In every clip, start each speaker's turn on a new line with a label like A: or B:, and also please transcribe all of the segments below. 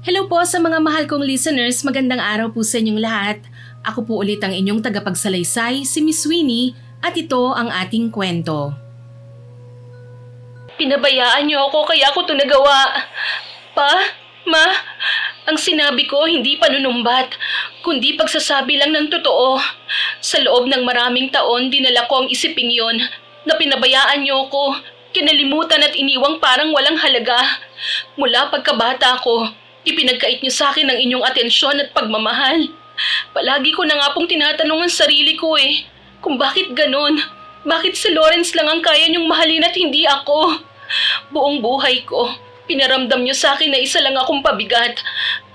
A: Hello po sa mga mahal kong listeners, magandang araw po sa inyong lahat. Ako po ulit ang inyong tagapagsalaysay, si Miss Winnie, at ito ang ating kwento. Pinabayaan niyo ako kaya ako ito nagawa. Pa, ma, ang sinabi ko hindi panunumbat, kundi pagsasabi lang ng totoo. Sa loob ng maraming taon, dinala ko ang isiping yon na pinabayaan niyo ako, kinalimutan at iniwang parang walang halaga. Mula pagkabata ko, ipinagkait niyo sa akin ang inyong atensyon at pagmamahal. Palagi ko na nga pong tinatanong ang sarili ko kung bakit ganon? Bakit si Lawrence lang ang kaya niyong mahalin at hindi ako? Buong buhay ko, pinaramdam niyo sa akin na isa lang akong pabigat.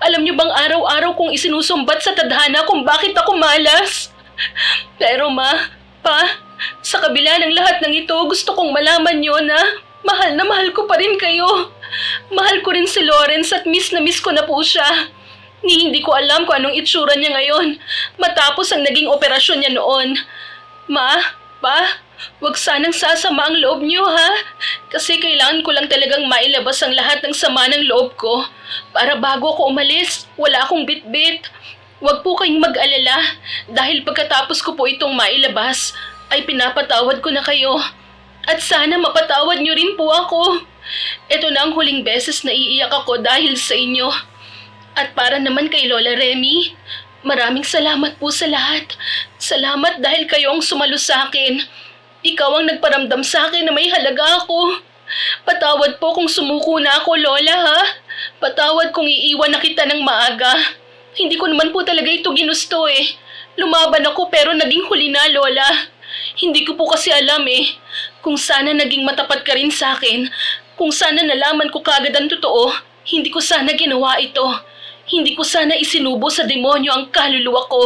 A: Alam niyo bang araw-araw kong isinusumbat sa tadhana kung bakit ako malas? Pero ma, pa, sa kabila ng lahat ng ito, gusto kong malaman niyo na mahal ko pa rin kayo. Mahal ko rin si Lawrence at miss na miss ko na po siya. Hindi ko alam kung anong itsura niya ngayon matapos ang naging operasyon niya noon. Ma, pa, wag sanang sasama ang loob niyo ha. Kasi kailangan ko lang talagang mailabas ang lahat ng sama ng loob ko. Para bago ako umalis, wala akong bitbit. Wag po kayong mag-alala dahil pagkatapos ko po itong mailabas, ay pinapatawad ko na kayo. At sana mapatawad niyo rin po ako. Ito na ang huling beses na iiyak ako dahil sa inyo. At para naman kay Lola Remy, maraming salamat po sa lahat. Salamat dahil kayo ang sumalo sa akin. Ikaw ang nagparamdam sa akin na may halaga ako. Patawad po kung sumuko na ako, Lola ha. Patawad kung iiwan na kita ng maaga. Hindi ko naman po talaga ito ginusto Lumaban ako pero naging huli na, Lola. Hindi ko po kasi alam kung sana naging matapat ka rin sa akin. Kung sana nalaman ko kagad ang totoo, hindi ko sana ginawa ito. Hindi ko sana isinubo sa demonyo ang kaluluwa ko.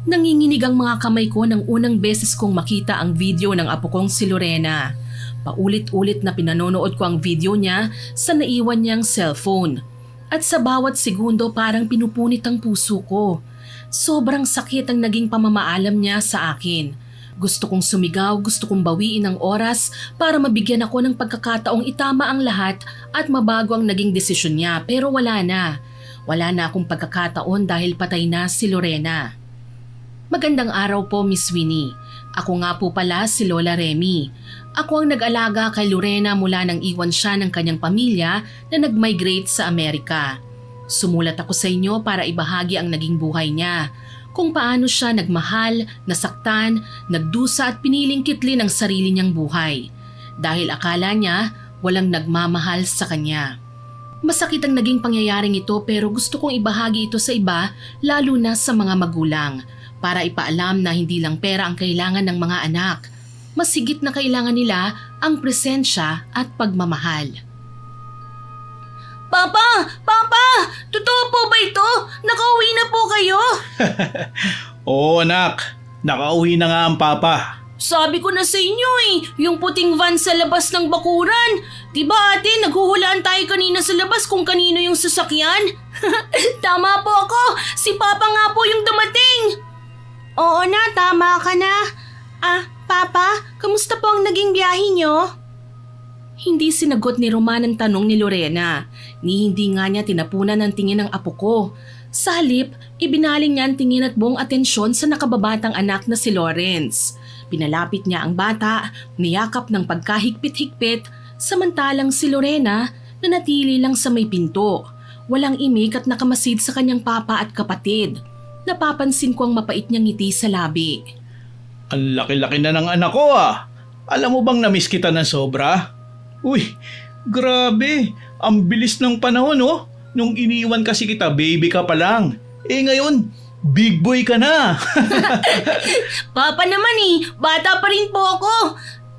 A: Nanginginig ang mga kamay ko nang unang beses kong makita ang video ng apo kong si Lorena. Paulit-ulit na pinanonood ko ang video niya sa naiwan niyang cellphone. At sa bawat segundo parang pinupunit ang puso ko. Sobrang sakit ang naging pamamaalam niya sa akin. Gusto kong sumigaw, gusto kong bawiin ang oras para mabigyan ako ng pagkakataong itama ang lahat at mabago ang naging desisyon niya, pero wala na. Wala na akong pagkakataon dahil patay na si Lorena. Magandang araw po, Miss Winnie. Ako nga po pala si Lola Remy. Ako ang nag-alaga kay Lorena mula nang iwan siya ng kanyang pamilya na nag-migrate sa Amerika. Sumulat ako sa inyo para ibahagi ang naging buhay niya. Kung paano siya nagmahal, nasaktan, nagdusa at piniling kitlin ang sarili niyang buhay. Dahil akala niya walang nagmamahal sa kanya. Masakit ang naging pangyayaring ito pero gusto kong ibahagi ito sa iba, lalo na sa mga magulang. Para ipaalam na hindi lang pera ang kailangan ng mga anak. Mas higit na kailangan nila ang presensya at pagmamahal. Papa! Papa! Totoo po ba ito? Nakauwi na po kayo?
B: Oo anak, nakauwi na nga ang papa.
A: Sabi ko na sa inyo yung puting van sa labas ng bakuran. Diba ate, naghuhulaan tayo kanina sa labas kung kanino yung sasakyan? Tama po ako, si Papa nga po yung dumating. Oo na, tama ka na. Papa, kamusta po ang naging biyahe nyo? Hindi sinagot ni Roman ang tanong ni Lorena, ni hindi nga niya tinapunan ang tingin ng apo ko. Sa halip, ibinaling niya ang tingin at buong atensyon sa nakababatang anak na si Lawrence. Pinalapit niya ang bata, niyakap ng pagkahigpit-higpit, samantalang si Lorena nanatili lang sa may pinto. Walang imik at nakamasid sa kanyang papa at kapatid. Napapansin ko ang mapait niyang ngiti sa labi.
B: Ang laki-laki na ng anak ko Alam mo bang namiss kita ng sobra? Uy, grabe. Ang bilis ng panahon Nung iniwan kasi kita, baby ka pa lang. Ngayon, big boy ka na.
A: Papa naman bata pa rin po ako.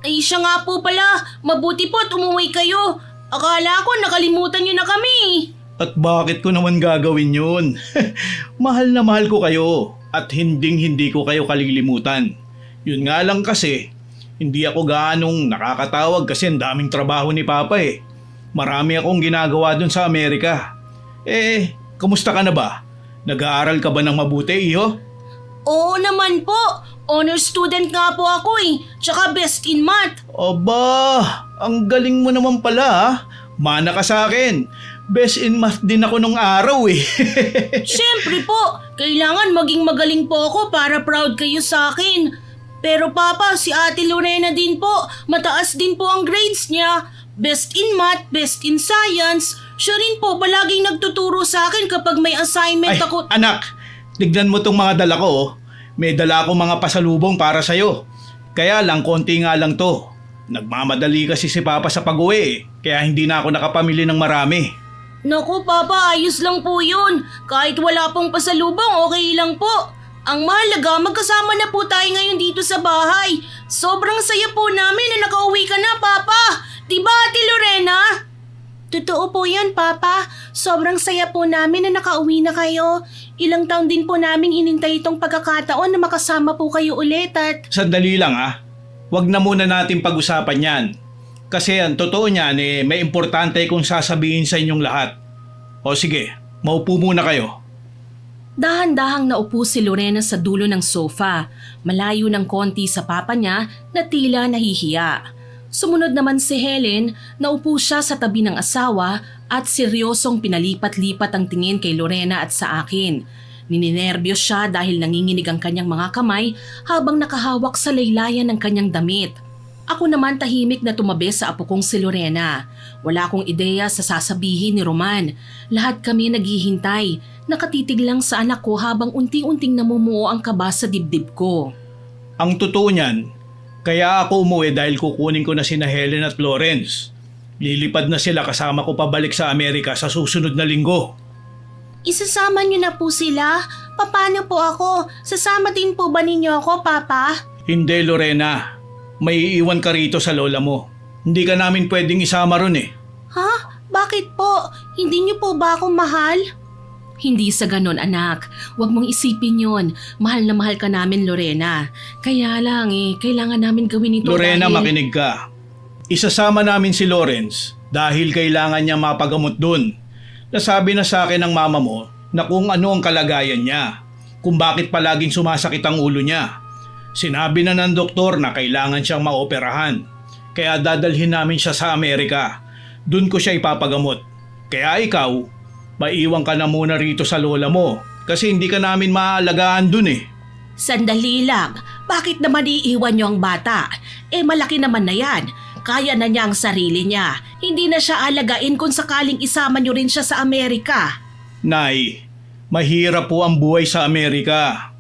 A: Ay siya nga po pala, mabuti po at umuwi kayo. Akala ko nakalimutan niyo na kami.
B: At bakit ko naman gagawin yun? Mahal na mahal ko kayo at hindi ko kayo kalilimutan. Yun nga lang kasi, hindi ako gaanong nakakatawag kasi ang daming trabaho ni Papa Marami akong ginagawa dun sa Amerika. Kamusta ka na ba? Nag-aaral ka ba ng mabuti, iho?
A: Oo naman po. Honor student nga po ako Tsaka best in math.
B: Aba, ang galing mo naman pala Mana ka sa akin. Best in math din ako nung araw eh.
C: Siyempre po, kailangan maging magaling po ako para proud kayo sa akin. Pero Papa, si Ate Lorena din po, mataas din po ang grades niya. Best in math, best in science. Siya rin po palaging nagtuturo sa akin kapag may assignment
B: Ay,
C: ako.
B: anak, tignan mo tong mga dala ko. Oh. May dala akong mga pasalubong para sa'yo. Kaya lang, konti nga lang to. Nagmamadali kasi si Papa sa pag-uwi eh. Kaya hindi na ako nakapamili ng marami.
C: Naku Papa, ayos lang po yun. Kahit wala pong pasalubong, okay lang po. Ang mahalaga, magkasama na po tayo ngayon dito sa bahay. Sobrang saya po namin na nakauwi ka na, Papa. Diba, Ate Lorena? Totoo po yan, Papa. Sobrang saya po namin na nakauwi na kayo. Ilang taon din po namin hinintay itong pagkakataon na makasama po kayo ulit at...
B: Sandali lang ah. Huwag na muna natin pag-usapan yan. Kasi ang totoo niyan eh, may importante kong sasabihin sa inyong lahat. O sige, maupo muna kayo.
A: Dahan-dahang naupo si Lorena sa dulo ng sofa, malayo ng konti sa papa niya na tila nahihiya. Sumunod naman si Helen, naupo siya sa tabi ng asawa at seryosong pinalipat-lipat ang tingin kay Lorena at sa akin. Nininerbiyos siya dahil nanginginig ang kanyang mga kamay habang nakahawak sa laylayan ng kanyang damit. Ako naman tahimik na tumabi sa apo kong si Lorena. Wala akong ideya sa sasabihin ni Roman. Lahat kami naghihintay, nakatitig lang sa anak ko habang unti-unting namumuo ang kaba sa dibdib ko.
B: Ang totoo niyan, kaya ako umuwi dahil kukunin ko na sina Helen at Florence. Lilipad na sila kasama ko pabalik sa Amerika sa susunod na linggo.
C: Isasama niyo na po sila? Paano po ako? Sasama din po ba ninyo ako, Papa?
B: Hindi Lorena, may iiwan ka rito sa lola mo. Hindi ka namin pwedeng isama ron eh.
C: Ha? Bakit po? Hindi niyo po ba ako mahal?
A: Hindi sa ganon anak, huwag mong isipin yon. Mahal na mahal ka namin Lorena. Kaya lang kailangan namin gawin ito
B: Lorena,
A: dahil...
B: makinig ka. Isasama namin si Lawrence dahil kailangan niya mapagamot dun. Nasabi na sa akin ng mama mo na kung ano ang kalagayan niya, kung bakit palaging sumasakit ang ulo niya. Sinabi na ng doktor na kailangan siyang maoperahan. Kaya dadalhin namin siya sa Amerika. Dun ko siya ipapagamot. Kaya ikaw, maiwan ka na muna rito sa lola mo kasi hindi ka namin maaalagaan dun eh.
C: Sandali lang. Bakit naman iiwan niyo ang bata? Malaki naman na yan. Kaya na niya ang sarili niya. Hindi na siya alagain kung sakaling isama niyo rin siya sa Amerika.
B: Nay, mahirap po ang buhay sa Amerika.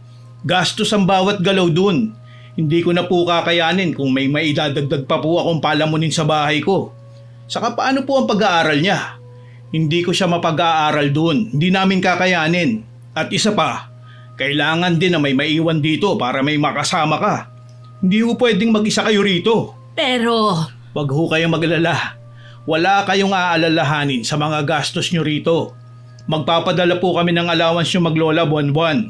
B: Gastos ang bawat galaw dun. Hindi ko na po kakayanin kung may maidadagdag pa po akong palamunin sa bahay ko. Saka paano po ang pag-aaral niya? Hindi ko siya mapag-aaral dun. Hindi namin kakayanin. At isa pa, kailangan din na may maiwan dito para may makasama ka. Hindi po pwedeng mag-isa kayo rito.
C: Pero...
B: Wag ho kayong maglala. Wala kayong aalalahanin sa mga gastos nyo rito. Magpapadala po kami ng allowance nyo maglola buwan-buwan.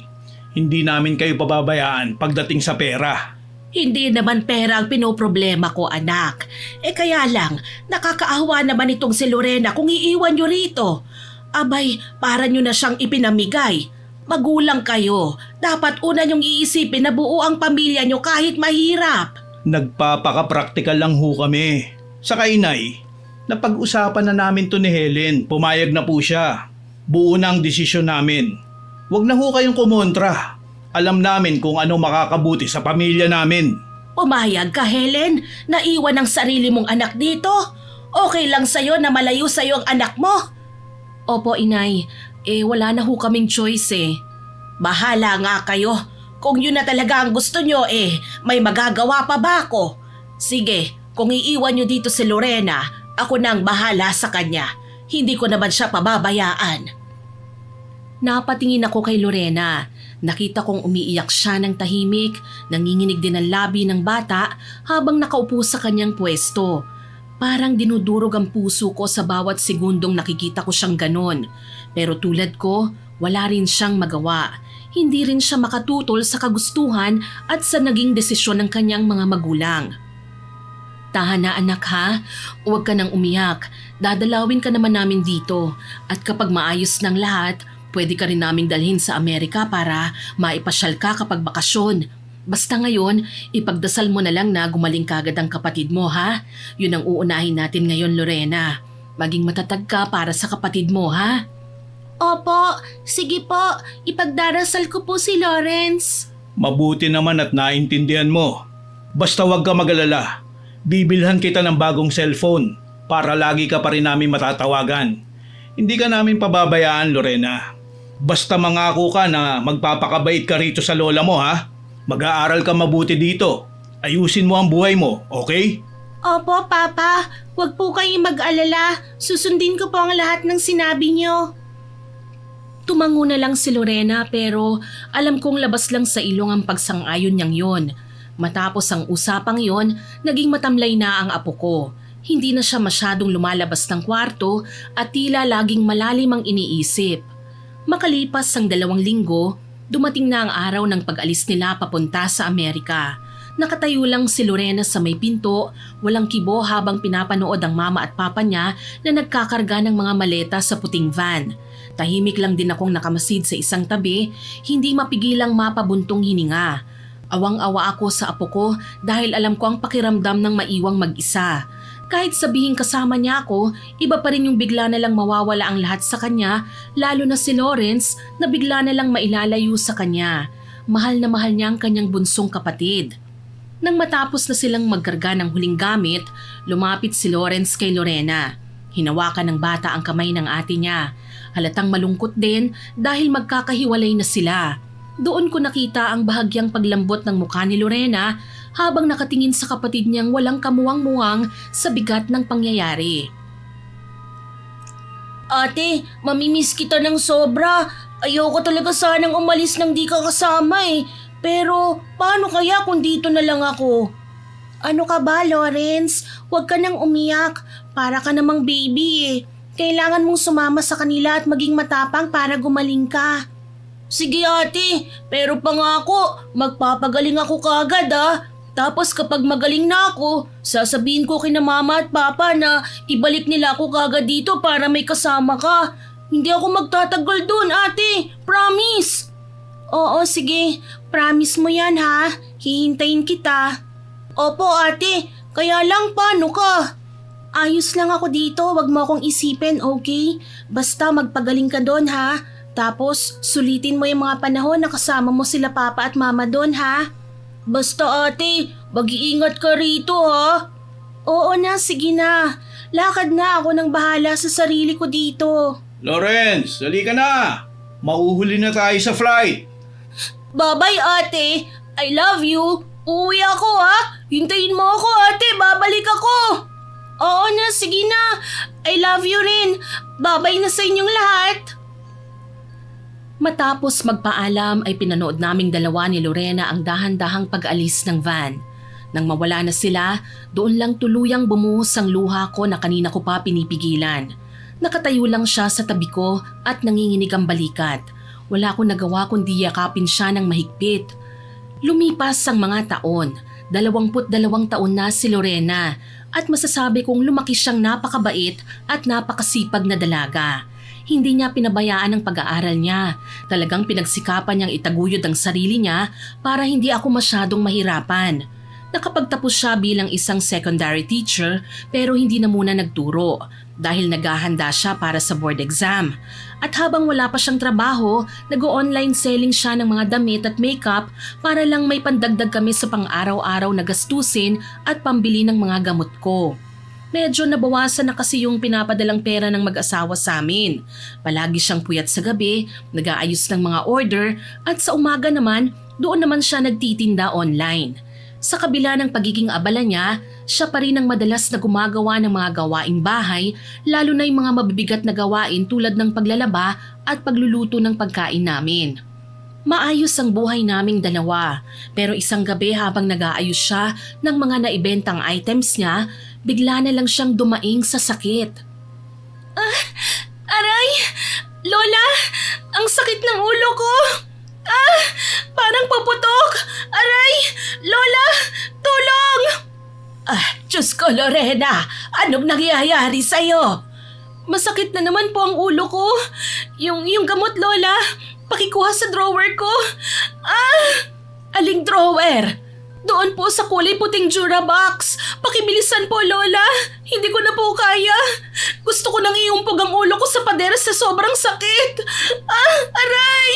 B: Hindi namin kayo pababayaan pagdating sa pera.
C: Hindi naman pera ang pinoproblema ko, anak. Kaya lang, nakakaawa naman itong si Lorena kung iiwan niyo rito. Abay, para niyo na siyang ipinamigay. Magulang kayo. Dapat una niyong iisipin na buo ang pamilya niyo kahit mahirap.
B: Nagpapaka-practical lang ho kami. Saka inay, napag-usapan na namin to ni Helen. Pumayag na po siya. Buo na ang desisyon namin. Huwag na ho kayong kumontra. Alam namin kung ano makakabuti sa pamilya namin.
C: Pumayag ka, Helen? Naiwan ang sarili mong anak dito? Okay lang sa'yo na malayo sa'yo ang anak mo?
A: Opo inay, wala na ho kaming choice eh.
C: Bahala nga kayo. Kung yun na talaga ang gusto nyo may magagawa pa ba ako? Sige, kung iiwan nyo dito si Lorena, ako nang bahala sa kanya. Hindi ko naman siya pababayaan.
A: Napatingin ako kay Lorena. Nakita kong umiiyak siya ng tahimik, nanginginig din ang labi ng bata habang nakaupo sa kanyang pwesto. Parang dinudurog ang puso ko sa bawat segundong nakikita ko siyang ganon. Pero tulad ko, wala rin siyang magawa. Hindi rin siya makatutol sa kagustuhan at sa naging desisyon ng kanyang mga magulang. Tahan na anak ha, huwag ka nang umiyak. Dadalawin ka naman namin dito at kapag maayos ng lahat, pwede ka rin naming dalhin sa Amerika para maipasyal ka kapag bakasyon. Basta ngayon, ipagdasal mo na lang na gumaling kagad ang kapatid mo ha. Yun ang uunahin natin ngayon Lorena. Maging matatag ka para sa kapatid mo, ha?
C: Opo, sige po. Ipagdarasal ko po si Lawrence.
B: Mabuti naman at naintindihan mo. Basta huwag ka mag-alala. Bibilhan kita ng bagong cellphone para lagi ka pa rin namin matatawagan. Hindi ka namin pababayaan, Lorena. Basta mangako ka na magpapakabait ka rito sa lola mo, ha? Mag-aaral ka mabuti dito. Ayusin mo ang buhay mo, okay?
C: Opo, Papa. Huwag po kayong mag-alala. Susundin ko po ang lahat ng sinabi niyo.
A: Tumango na lang si Lorena pero alam kong labas lang sa ilong ang pagsang-ayon niyang yon. Matapos ang usapang yon, naging matamlay na ang apo ko. Hindi na siya masyadong lumalabas ng kwarto at tila laging malalim ang iniisip. Makalipas ang 2 linggo, dumating na ang araw ng pag-alis nila papunta sa Amerika. Nakatayo lang si Lorena sa may pinto, walang kibo habang pinapanood ang mama at papa niya na nagkakarga ng mga maleta sa puting van. Tahimik lang din akong nakamasid sa isang tabi, hindi mapigilang mapabuntong hininga. Awang-awa ako sa apo ko dahil alam ko ang pakiramdam ng maiwang mag-isa. Kahit sabihin kasama niya ako, iba pa rin yung bigla na lang mawawala ang lahat sa kanya, lalo na si Lawrence na bigla na lang mailalayo sa kanya. Mahal na mahal niya ang kanyang bunsong kapatid. Nang matapos na silang magkarga ng huling gamit, lumapit si Lawrence kay Lorena. Hinawakan ng bata ang kamay ng ate niya. Halatang malungkot din dahil magkakahiwalay na sila. Doon ko nakita ang bahagyang paglambot ng mukha ni Lorena habang nakatingin sa kapatid niyang walang kamuwang-muwang sa bigat ng pangyayari.
C: Ate, mamimiss kita ng sobra. Ayoko talaga sanang umalis nang di ka kasama eh. Pero paano kaya kung dito na lang ako? Ano ka ba, Lawrence? Huwag ka nang umiyak. Para ka namang baby eh. Kailangan mong sumama sa kanila at maging matapang para gumaling ka. Sige ate, pero pangako, magpapagaling ako kagad ah. Tapos kapag magaling na ako, sasabihin ko kina mama at papa na ibalik nila ako kagad dito para may kasama ka. Hindi ako magtatagal dun ate, promise. Oo sige, promise mo yan ha, hihintayin kita. Opo ate, kaya lang paano ka? Ayos lang ako dito, wag mo akong isipin, okay? Basta magpagaling ka doon ha. Tapos sulitin mo yung mga panahon na kasama mo sila papa at mama doon ha. Basta ate, mag-iingat ka rito ha. Oo na, sige na. Lakad na ako nang bahala sa sarili ko dito.
B: Lawrence, dali ka na! Mauhuli na tayo sa flight!
C: Bye-bye ate, I love you. Uuwi ako ha. Hintayin mo ako ate, babalik ako. Oo na, sige na. I love you rin. Babay na sa inyong lahat.
A: Matapos magpaalam ay pinanood naming dalawa ni Lorena ang dahan-dahang pag-alis ng van. Nang mawala na sila, doon lang tuluyang bumuhos ang luha ko na kanina ko pa pinipigilan. Nakatayo lang siya sa tabi ko at nanginginig ang balikat. Wala akong nagawa kundi yakapin siya ng mahigpit. Lumipas ang mga taon. 22 taon na si Lorena at masasabi kong lumaki siyang napakabait at napakasipag na dalaga. Hindi niya pinabayaan ang pag-aaral niya. Talagang pinagsikapan niyang itaguyod ang sarili niya para hindi ako masyadong mahirapan. Nakapagtapos siya bilang isang secondary teacher pero hindi na muna nagturo dahil naghahanda siya para sa board exam. At habang wala pa siyang trabaho, nag-online selling siya ng mga damit at makeup para lang may pandagdag kami sa pang-araw-araw na gastusin at pambili ng mga gamot ko. Medyo nabawasan na kasi yung pinapadalang pera ng mag-asawa sa amin. Palagi siyang puyat sa gabi, nag-aayos ng mga order at sa umaga naman, doon naman siya nagtitinda online. Sa kabila ng pagiging abala niya, siya pa rin ang madalas na gumagawa ng mga gawaing bahay, lalo na yung mga mabibigat na gawain tulad ng paglalaba at pagluluto ng pagkain namin. Maayos ang buhay naming dalawa, pero isang gabi habang nag-aayos siya ng mga naibentang items niya, bigla na lang siyang dumaing sa sakit.
C: Aray! Lola! Ang sakit ng ulo ko! Parang paputok! Aray! Lola! Tulong! Diyos ko, Lorena! Anong nangyayari sa'yo? Masakit na naman po ang ulo ko. Yung gamot, Lola. Pakikuha sa drawer ko. Aling drawer? Doon po sa kulay puting Durabox. Pakibilisan po, Lola. Hindi ko na po kaya. Gusto ko nang iumpog ang ulo ko sa pader sa sobrang sakit. Aray!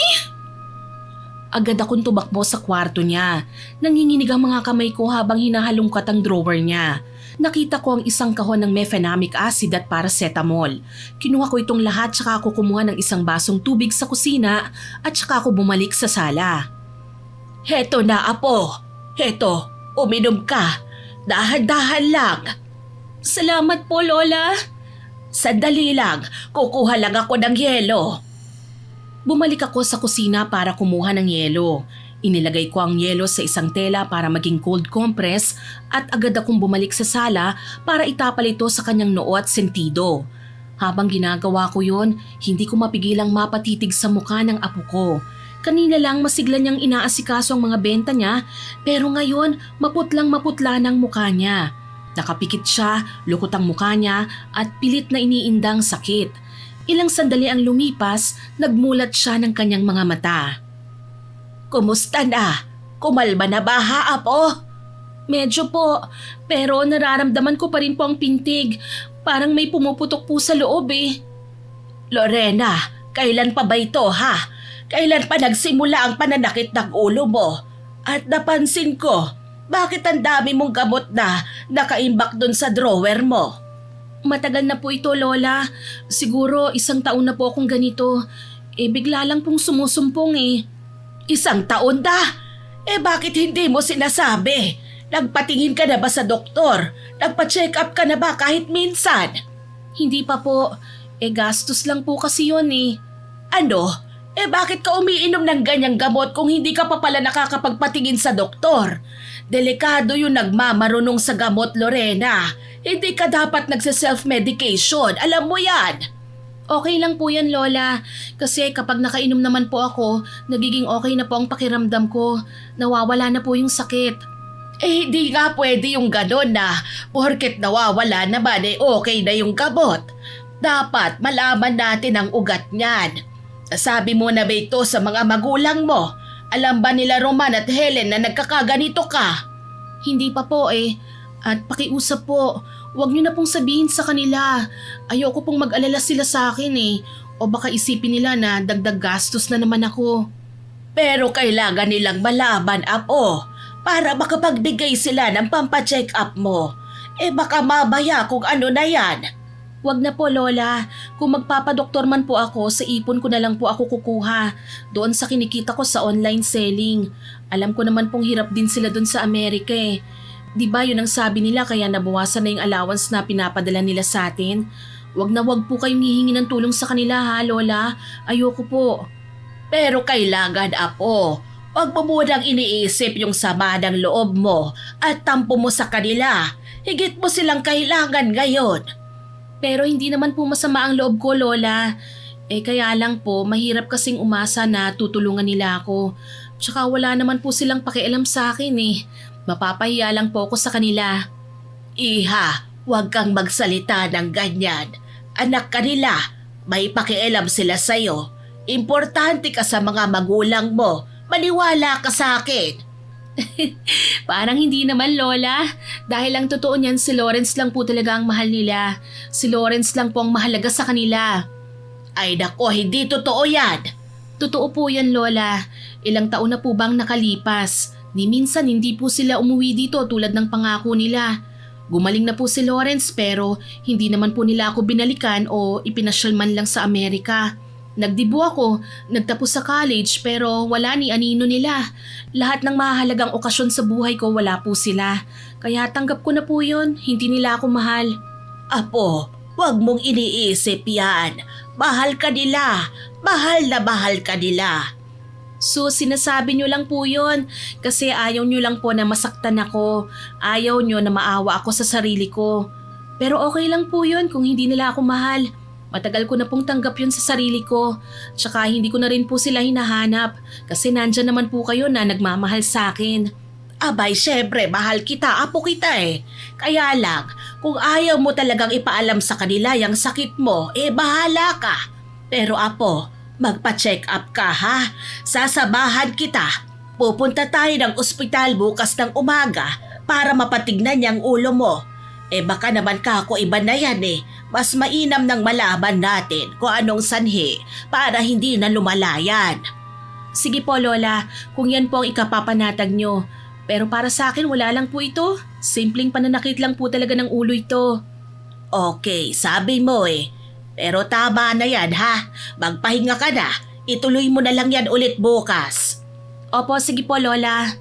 C: Agad akong tumakbo sa kwarto niya. Nanginginig ang mga kamay ko habang hinahalungkat ang drawer niya. Nakita ko ang isang kahon ng mefenamic acid at paracetamol. Kinuha ko itong lahat tsaka ako kumuha ng isang basong tubig sa kusina at tsaka ako bumalik sa sala. Heto na, Apo. Heto, uminom ka. Dahan-dahan lang. Salamat po, Lola. Sandali lang, kukuha lang ako ng yelo. Bumalik ako sa kusina para kumuha ng yelo. Inilagay ko ang yelo sa isang tela para maging cold compress at agad akong bumalik sa sala para itapal ito sa kanyang noo at sentido. Habang ginagawa ko yon, hindi ko mapigilang mapatitig sa mukha ng apo ko. Kanina lang masigla niyang inaasikaso ang mga benta niya pero ngayon maputlang-maputla ng mukha niya. Nakapikit siya, lukot ang mukha niya at pilit na iniindang sakit. Ilang sandali ang lumipas, nagmulat siya ng kanyang mga mata. Kumusta na? Kumalma na ba, ha, Apo? Medyo po, pero nararamdaman ko pa rin po ang pintig. Parang may pumuputok po sa loob eh. Lorena, kailan pa ba ito, ha? Kailan pa nagsimula ang pananakit ng ulo mo? At napansin ko, bakit ang dami mong gamot na nakaimbak dun sa drawer mo? Matagal na po ito, Lola. Siguro 1 taon na po akong ganito. Bigla lang pong sumusumpong eh. 1 taon na? Bakit hindi mo sinasabi? Nagpatingin ka na ba sa doktor? Nagpa-check up ka na ba kahit minsan? Hindi pa po. Gastos lang po kasi yun eh. Ano? Bakit ka umiinom ng ganyang gamot kung hindi ka pa pala nakakapagpatingin sa doktor? Delikado yung nagmamarunong sa gamot, Lorena. Hindi ka dapat nagsa-self-medication. Alam mo yan. Okay lang po yan, Lola. Kasi kapag nakainom naman po ako, nagiging okay na po ang pakiramdam ko. Nawawala na po yung sakit. Hindi nga pwede yung ganon na porket nawawala naman okay na yung gamot. Dapat malaman natin ang ugat niyan. Sabi mo na ba ito sa mga magulang mo? Alam ba nila Roman at Helen na nagkakaganito ka? Hindi pa po eh. At pakiusap po, huwag niyo na pong sabihin sa kanila. Ayoko pong mag-alala sila sa akin eh. O baka isipin nila na dagdag gastos na naman ako. Pero kailangan nilang malaman, Apo, para makapagbigay sila ng pampacheck up mo. Baka mabaya kung ano na yan. Huwag na po, Lola. Kung magpapadoktor man po ako, sa ipon ko na lang po ako kukuha. Doon sa kinikita ko sa online selling. Alam ko naman pong hirap din sila doon sa Amerika eh. Di ba yun ang sabi nila kaya nabawasan na yung allowance na pinapadala nila sa atin? Huwag na huwag po kayong hihingi ng tulong sa kanila ha, Lola. Ayoko po. Pero kailangan, Apo. Huwag mo munang iniisip yung sama ng loob mo at tampo mo sa kanila. Higit mo silang kailangan ngayon. Pero hindi naman po masama ang loob ko, Lola. Kaya lang po, mahirap kasing umasa na tutulungan nila ako. Tsaka wala naman po silang pakialam sa akin eh. Mapapahiya lang po ako sa kanila. Iha, huwag kang magsalita ng ganyan. Anak ka nila, may pakialam sila sa'yo. Importante ka sa mga magulang mo. Maniwala ka sa akin. Parang hindi naman, Lola. Dahil ang totoo niyan, si Lawrence lang po talaga ang mahal nila. Si Lawrence lang po ang mahalaga sa kanila. Ay nako, hindi totoo yan. Totoo po yan, Lola. Ilang taon na po bang nakalipas? Ni minsan hindi po sila umuwi dito tulad ng pangako nila. Gumaling na po si Lawrence pero hindi naman po nila ako binalikan o ipinasyal man lang sa Amerika. Nagdibo ako, nagtapos sa college pero wala ni anino nila. Lahat ng mahalagang okasyon sa buhay ko wala po sila. Kaya tanggap ko na po yun, hindi nila ako mahal. Apo, huwag mong iniisip yan. Mahal ka nila. Mahal na mahal ka nila. So sinasabi nyo lang po yun kasi ayaw nyo lang po na masaktan ako. Ayaw nyo na maawa ako sa sarili ko. Pero okay lang po yun kung hindi nila ako mahal. Matagal ko na pong tanggap yun sa sarili ko. Tsaka hindi ko na rin po sila hinahanap kasi nandyan naman po kayo na nagmamahal sa akin. Abay, syempre, mahal kita, apo kita eh. Kaya lang, kung ayaw mo talagang ipaalam sa kanila yung sakit mo, bahala ka. Pero apo, magpa-check up ka ha. Sasabahan kita. pupunta tayo ng ospital bukas ng umaga para mapatignan niya ang ulo mo. Baka naman kako iba na yan Mas mainam nang malaman natin kung anong sanhi para hindi na lumalayan.
A: Sige po, Lola, kung yan po ang ikapapanatag nyo. Pero para sa akin, wala lang po ito. Simpleng pananakit lang po talaga ng ulo ito.
C: Okay, sabi mo Pero tama na yan ha. Magpahinga ka na. Ituloy mo na lang yan ulit bukas.
A: Opo, sige po, Lola.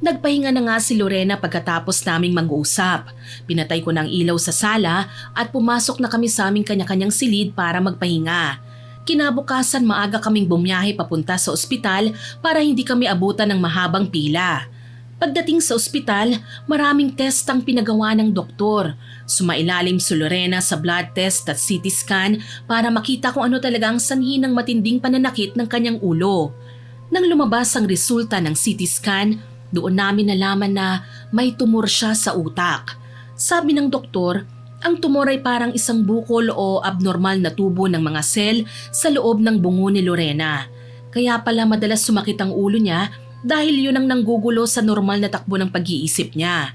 A: Nagpahinga na nga si Lorena pagkatapos naming mag-uusap. Pinatay ko ng ilaw sa sala at pumasok na kami sa aming kanya-kanyang silid para magpahinga. Kinabukasan maaga kaming bumiyahe papunta sa ospital para hindi kami abutan ng mahabang pila. Pagdating sa ospital, maraming test ang pinagawa ng doktor. Sumailalim si Lorena sa blood test at CT scan para makita kung ano talaga ang sanhi ng matinding pananakit ng kanyang ulo. Nang lumabas ang resulta ng CT scan, doon namin nalaman na may tumor siya sa utak. Sabi ng doktor, ang tumor ay parang isang bukol o abnormal na tubo ng mga sel sa loob ng bungo ni Lorena. Kaya pala madalas sumakit ang ulo niya dahil yun ang nanggugulo sa normal na takbo ng pag-iisip niya.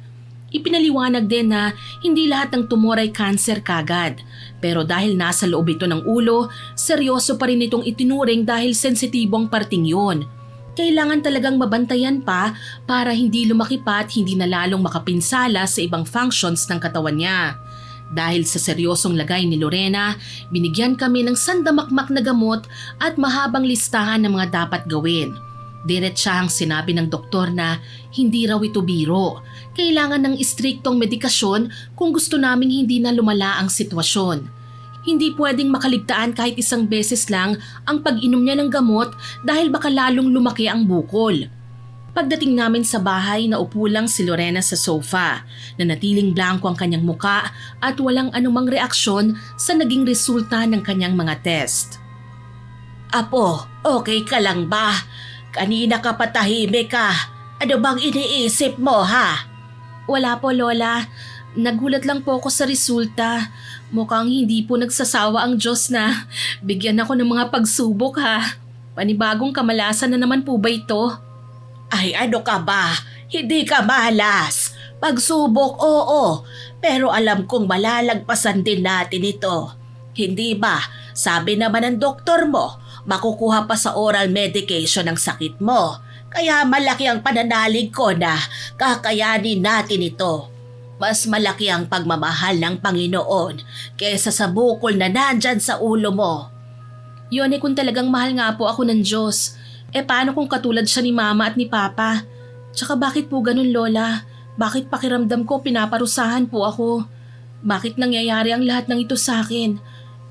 A: Ipinaliwanag din na hindi lahat ng tumor ay cancer kagad. Pero dahil nasa loob ito ng ulo, seryoso pa rin itong itinuring dahil sensitibong parting yun. Kailangan talagang mabantayan pa para hindi lumaki pa at hindi na lalong makapinsala sa ibang functions ng katawan niya. Dahil sa seryosong lagay ni Lorena, binigyan kami ng sandamakmak na gamot at mahabang listahan ng mga dapat gawin. Diretsahang sinabi ng doktor na hindi raw ito biro. Kailangan ng istriktong medikasyon kung gusto naming hindi na lumala ang sitwasyon. Hindi pwedeng makaligtaan kahit isang beses lang ang pag-inom niya ng gamot dahil baka lalong lumaki ang bukol. Pagdating namin sa bahay, naupo lang si Lorena sa sofa. Nanatiling blanko ang kanyang muka at walang anumang reaksyon sa naging resulta ng kanyang mga test.
C: Apo, okay ka lang ba? Kanina ka patahimik ka. Ano bang iniisip mo ha?
A: Wala po, Lola. Nagulat lang po ako sa resulta. Mukhang hindi po nagsasawa ang Diyos na bigyan ako ng mga pagsubok ha. Panibagong kamalasan na naman po ba ito?
C: Ay ano ka ba? Hindi ka malas. Pagsubok oo, pero alam kong malalagpasan din natin ito. Hindi ba? Sabi naman ng doktor mo, makukuha pa sa oral medication ang sakit mo. Kaya malaki ang pananalig ko na kakayanin natin ito. Mas malaki ang pagmamahal ng Panginoon kesa sa bukol na nandyan sa ulo mo.
A: Yun kung talagang mahal nga po ako ng Diyos. Paano kung katulad siya ni Mama at ni Papa? Tsaka bakit po ganun, Lola? Bakit pakiramdam ko pinaparusahan po ako? Bakit nangyayari ang lahat ng ito sa akin?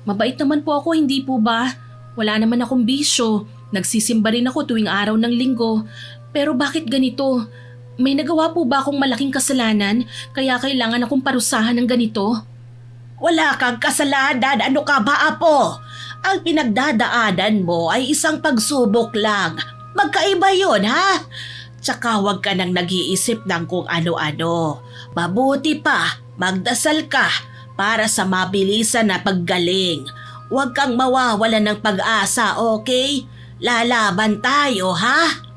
A: Mabait naman po ako, hindi po ba? Wala naman akong bisyo. Nagsisimba rin ako tuwing araw ng linggo. Pero bakit ganito? May nagawa po ba akong malaking kasalanan kaya kailangan akong parusahan ng ganito?
C: Wala kang kasalanan, ano ka ba apo? Ang pinagdadaanan mo ay isang pagsubok lang. Magkaiba yun ha? Tsaka huwag ka nang nag-iisip ng kung ano-ano. Mabuti pa, magdasal ka para sa mabilisan na paggaling. Huwag kang mawawalan ng pag-asa, okay? Lalaban tayo ha?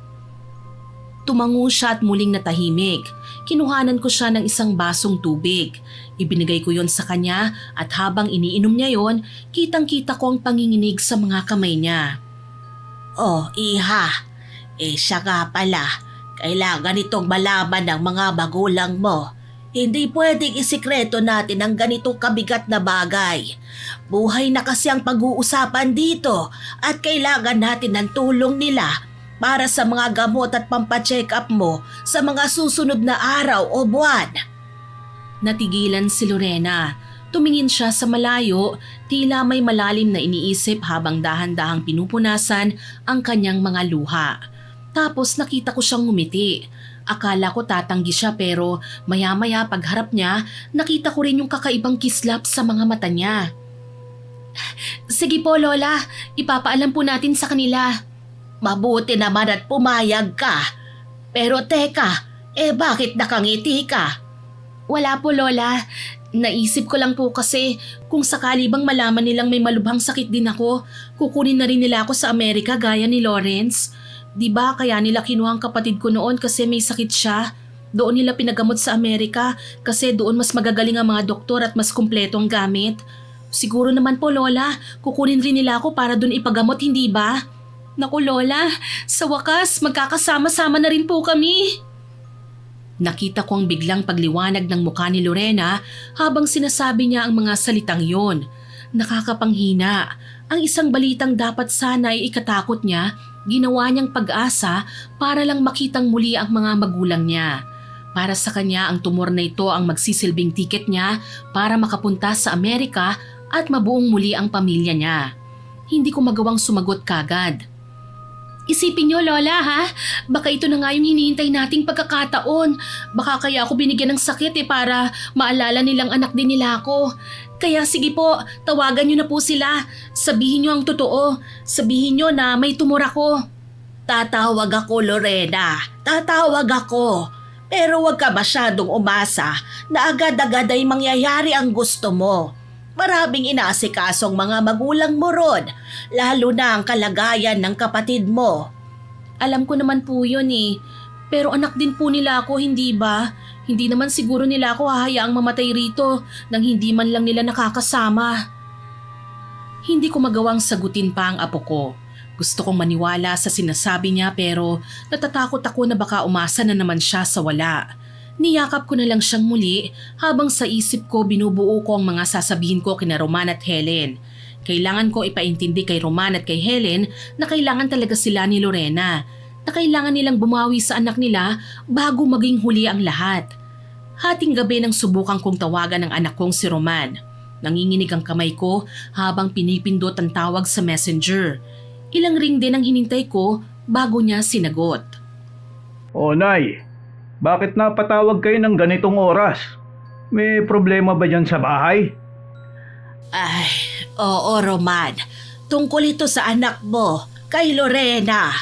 A: Tumango siya at muling natahimik. Kinuhanan ko siya ng isang basong tubig. Ibinigay ko yon sa kanya at habang iniinom niya yon, kitang-kita ko ang panginginig sa mga kamay niya.
C: Oh, iha. Siya nga pala. Kailangan itong malaman ng mga magulang mo. Hindi pwedeng isikreto natin ang ganitong kabigat na bagay. Buhay na kasi ang pag-uusapan dito at kailangan natin ng tulong nila para sa mga gamot at pampacheck up mo sa mga susunod na araw o buwan.
A: Natigilan si Lorena. Tumingin siya sa malayo, tila may malalim na iniisip habang dahan-dahang pinupunasan ang kanyang mga luha. Tapos nakita ko siyang ngumiti. Akala ko tatanggi siya pero maya-maya pagharap niya, nakita ko rin yung kakaibang kislap sa mga mata niya. Sige po, Lola. Ipapaalam po natin sa kanila.
C: Mabuti naman at pumayag ka. Pero teka, bakit nakangiti ka?
A: Wala po, Lola. Naisip ko lang po kasi kung sakali bang malaman nilang may malubhang sakit din ako, kukunin na rin nila ako sa Amerika gaya ni Lawrence.
C: Di ba kaya nila kinuha ang kapatid ko noon kasi may sakit siya? Doon nila pinagamot sa Amerika kasi doon mas magagaling ang mga doktor at mas kumpleto ang gamit. Siguro naman po, Lola, kukunin rin nila ako para doon ipagamot, hindi ba? Naku, Lola, sa wakas magkakasama-sama na rin po kami. Nakita ko ang biglang pagliwanag ng mukha ni Lorena habang sinasabi niya ang mga salitang yon. Nakakapanghina. Ang isang balitang dapat sana ay ikatakot niya, ginawa niyang pag-asa para lang makitang muli ang mga magulang niya. Para sa kanya ang tumor na ito ang magsisilbing tiket niya para makapunta sa Amerika at mabuong muli ang pamilya niya. Hindi ko magawang sumagot kagad. Isipin niyo, Lola, ha? Baka ito na nga yung hinihintay nating pagkakataon. Baka kaya ako binigyan ng sakit para maalala nilang anak din nila ako. Kaya sige po, tawagan niyo na po sila. Sabihin niyo ang totoo. Sabihin niyo na may tumor ako. Tatawag ako, Lorena. Tatawag ako. Pero huwag ka masyadong umasa na agad-agad ay mangyayari ang gusto mo. Maraming inaasikasong mga magulang mo ron, lalo na ang kalagayan ng kapatid mo. Alam ko naman po yun pero anak din po nila ako, hindi ba? Hindi naman siguro nila ako hahayaang mamatay rito nang hindi man lang nila nakakasama. Hindi ko magawang sagutin pa ang apo ko. Gusto kong maniwala sa sinasabi niya pero natatakot ako na baka umasa na naman siya sa wala. Niyakap ko na lang siyang muli habang sa isip ko binubuo ko ang mga sasabihin ko kina Roman at Helen. Kailangan ko ipaintindi kay Roman at kay Helen na kailangan talaga sila ni Lorena, na kailangan nilang bumawi sa anak nila bago maging huli ang lahat. Hating gabi nang subukan kong tawagan ang anak kong si Roman. Nanginginig ang kamay ko habang pinipindot ang tawag sa messenger. Ilang ring din ang hinintay ko bago niya sinagot.
B: O Nay, bakit napatawag kayo ng ganitong oras? May problema ba dyan sa bahay?
C: Ay, oo Roman. Tungkol ito sa anak mo, kay Lorena.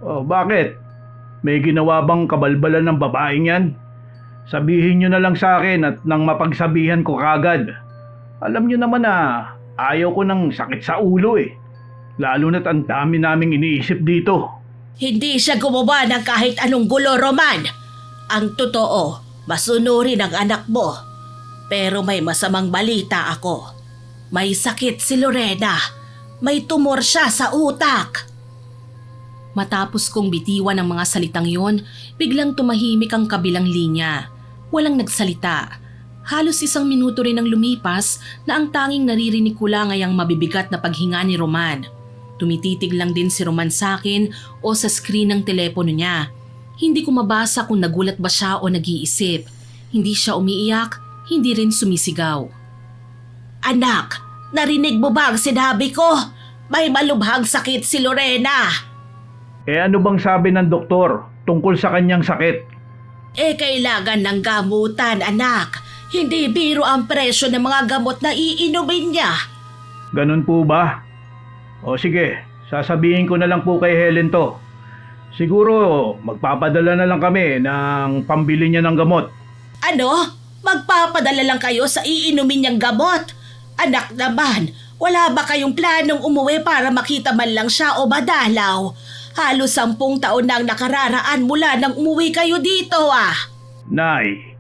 B: O bakit? May ginawa bang kabalbalan ng babaeng yan? Sabihin nyo na lang sa akin at nang mapagsabihan ko kagad. Alam nyo naman na ayaw ko ng sakit sa ulo Lalo na't ang dami naming iniisip dito.
C: Hindi siya gumawa ng kahit anong gulo, Roman. Ang totoo, masunurin ang anak mo. Pero may masamang balita ako. May sakit si Lorena. May tumor siya sa utak. Matapos kong bitiwan ang mga salitang yon, biglang tumahimik ang kabilang linya. Walang nagsalita. Halos 1 minuto rin ang lumipas na ang tanging naririnig ko lang ay ang mabibigat na paghinga ni Roman. Tumititig lang din si Roman sa akin o sa screen ng telepono niya. Hindi ko mabasa kung nagulat ba siya o nag-iisip. Hindi siya umiiyak, hindi rin sumisigaw. Anak, narinig mo ba ang sinabi ko? May malubhang sakit si Lorena.
B: Ano bang sabi ng doktor tungkol sa kanyang sakit?
C: Kailangan ng gamutan, anak. Hindi biro ang presyo ng mga gamot na iinumin niya.
B: Ganun po ba? O sige, sasabihin ko na lang po kay Helen to. Siguro magpapadala na lang kami ng pambili niya ng gamot.
C: Ano? Magpapadala lang kayo sa iinumin niyang gamot? Anak naman, wala ba kayong planong umuwi para makita man lang siya o madalaw? Halos 10 taon nang nakararaan mula nang umuwi kayo dito
B: Nay,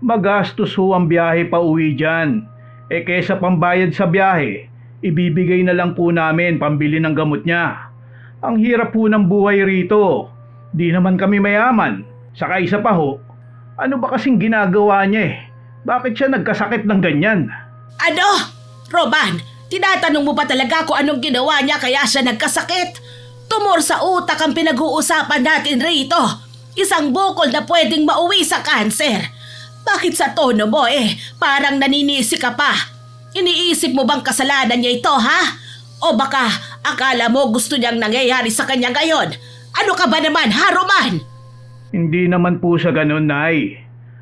B: magastos ho ang biyahe pa uwi dyan. Kesa pambayad sa biyahe, ibibigay na lang po namin pambili ng gamot niya. Ang hirap po ng buhay rito. Di naman kami mayaman. Saka isa pa ho, ano ba kasing ginagawa niya Bakit siya nagkasakit ng ganyan?
C: Ano? Roman, tinatanong mo ba talaga kung anong ginawa niya kaya siya nagkasakit? Tumor sa utak ang pinag-uusapan natin rito. Isang bukol na pwedeng mauwi sa kanser. Bakit sa tono mo parang naninisi ka pa? Iniisip mo bang kasalanan niya ito, ha? O baka akala mo gusto niyang nangyayari sa kanya ngayon? Ano ka ba naman, ha, Roman?
B: Hindi naman po sa ganun, Nay.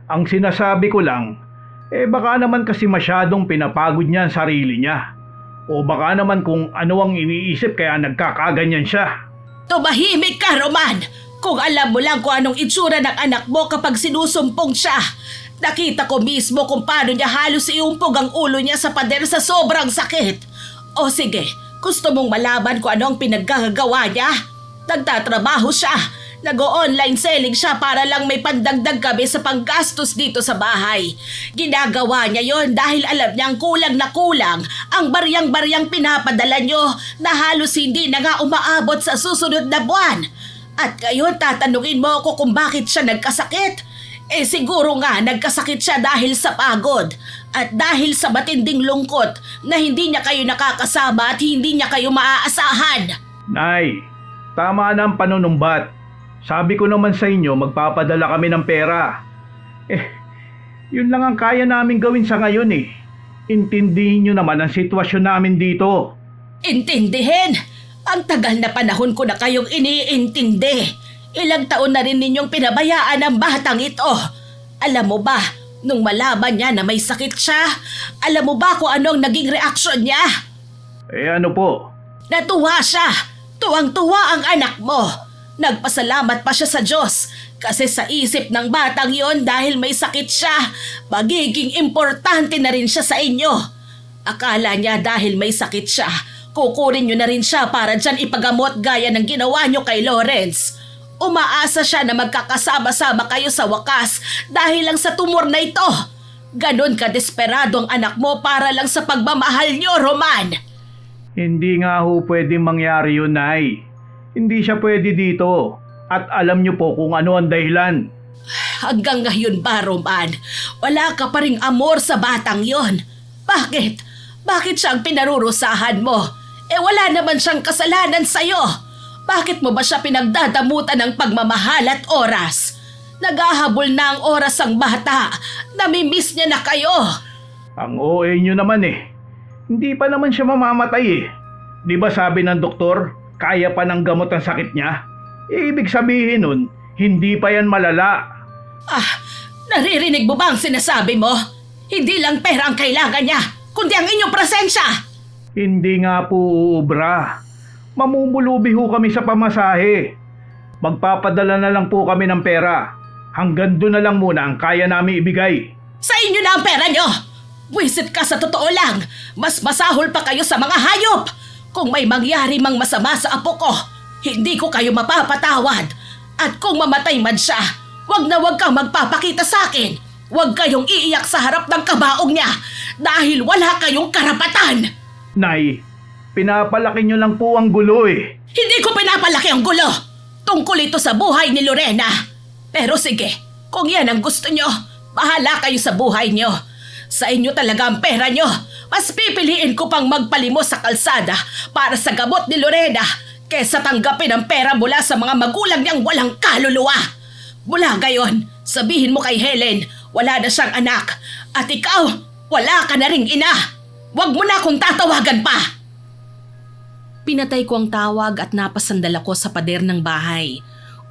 B: Ang sinasabi ko lang, baka naman kasi masyadong pinapagod niya ang sarili niya. O baka naman kung ano ang iniisip kaya nagkakaganyan siya.
C: Tumahimik ka, Roman! Kung alam mo lang kung anong itsura ng anak mo kapag sinusumpong siya. Nakita ko mismo kung paano niya halos iumpog ang ulo niya sa pader sa sobrang sakit. O sige, gusto mong malaman kung ano ang pinaggagawa niya? Nagtatrabaho siya. Nag-o-online selling siya para lang may pandagdag kami sa panggastos dito sa bahay. Ginagawa niya yon dahil alam niyang kulang na kulang ang baryang-baryang pinapadala niyo na halos hindi na nga umaabot sa susunod na buwan. At ngayon tatanungin mo ako kung bakit siya nagkasakit. Siguro nga nagkasakit siya dahil sa pagod at dahil sa matinding lungkot na hindi niya kayo nakakasama at hindi niya kayo maaasahan.
B: Nay, tama na ang panunumbat. Sabi ko naman sa inyo, magpapadala kami ng pera. Yun lang ang kaya namin gawin sa ngayon eh. Intindihin nyo naman ang sitwasyon namin dito.
C: Intindihin? Ang tagal na panahon ko na kayong iniintindi. Ilang taon na rin ninyong pinabayaan ang batang ito. Alam mo ba, nung malaman niya na may sakit siya, alam mo ba kung anong naging reaksyon niya?
B: Ano po?
C: Natuwa siya. Tuwang-tuwa ang anak mo. Nagpasalamat pa siya sa Diyos kasi sa isip ng batang yon dahil may sakit siya, magiging importante na rin siya sa inyo. Akala niya dahil may sakit siya, kukunin niyo na rin siya para dyan ipagamot gaya ng ginawa niyo kay Lawrence. Umaasa siya na magkakasama-sama kayo sa wakas dahil lang sa tumor na ito. Ganon ka desperado ang anak mo para lang sa pagmamahal niyo, Roman.
B: Hindi nga ho pwedeng mangyari yun, Nay. Hindi siya pwede dito. At alam niyo po kung ano ang dahilan.
C: Hanggang ngayon ba, Roman? Wala ka pa ring amor sa batang yon. Bakit? Bakit siya ang pinarurusahan mo? Wala naman siyang kasalanan sa'yo. Bakit mo ba siya pinagdadamutan ng pagmamahal at oras? Naghahabol na ang oras ang bata. Namimiss niya na kayo.
B: Ang OA niyo naman eh. Hindi pa naman siya mamamatay eh. Di ba sabi ng doktor, kaya pa ng gamot ang sakit niya? Ibig sabihin nun, hindi pa yan malala.
C: Naririnig mo ba ang sinasabi mo? Hindi lang pera ang kailangan niya, kundi ang inyong presensya.
B: Hindi nga po uubra. Mamumulubi ho kami sa pamasahe. Magpapadala na lang po kami ng pera. Hanggang doon na lang muna ang kaya namin ibigay.
C: Sa inyo na ang pera niyo! Buwisit ka sa totoo lang! Mas masahol pa kayo sa mga hayop! Kung may mangyari mang masama sa apo ko, hindi ko kayo mapapatawad. At kung mamatay man siya, wag na wag kang magpapakita sa akin. Wag kayong iiyak sa harap ng kabaong niya dahil wala kayong karapatan.
B: Nay, pinapalaki nyo lang po ang gulo eh.
C: Hindi ko pinapalaki ang gulo. Tungkol ito sa buhay ni Lorena. Pero sige, kung yan ang gusto nyo, bahala kayo sa buhay nyo. Sa inyo talaga ang pera nyo. Mas pipiliin ko pang magpalimos sa kalsada para sa gamot ni Lorena kesa tanggapin ang pera mula sa mga magulang niyang walang kaluluwa. Mula gayon, sabihin mo kay Helen, wala na siyang anak. At ikaw, wala ka na ring ina. Huwag mo na akong tatawagan pa.
A: Pinatay ko ang tawag at napasandal ako sa pader ng bahay.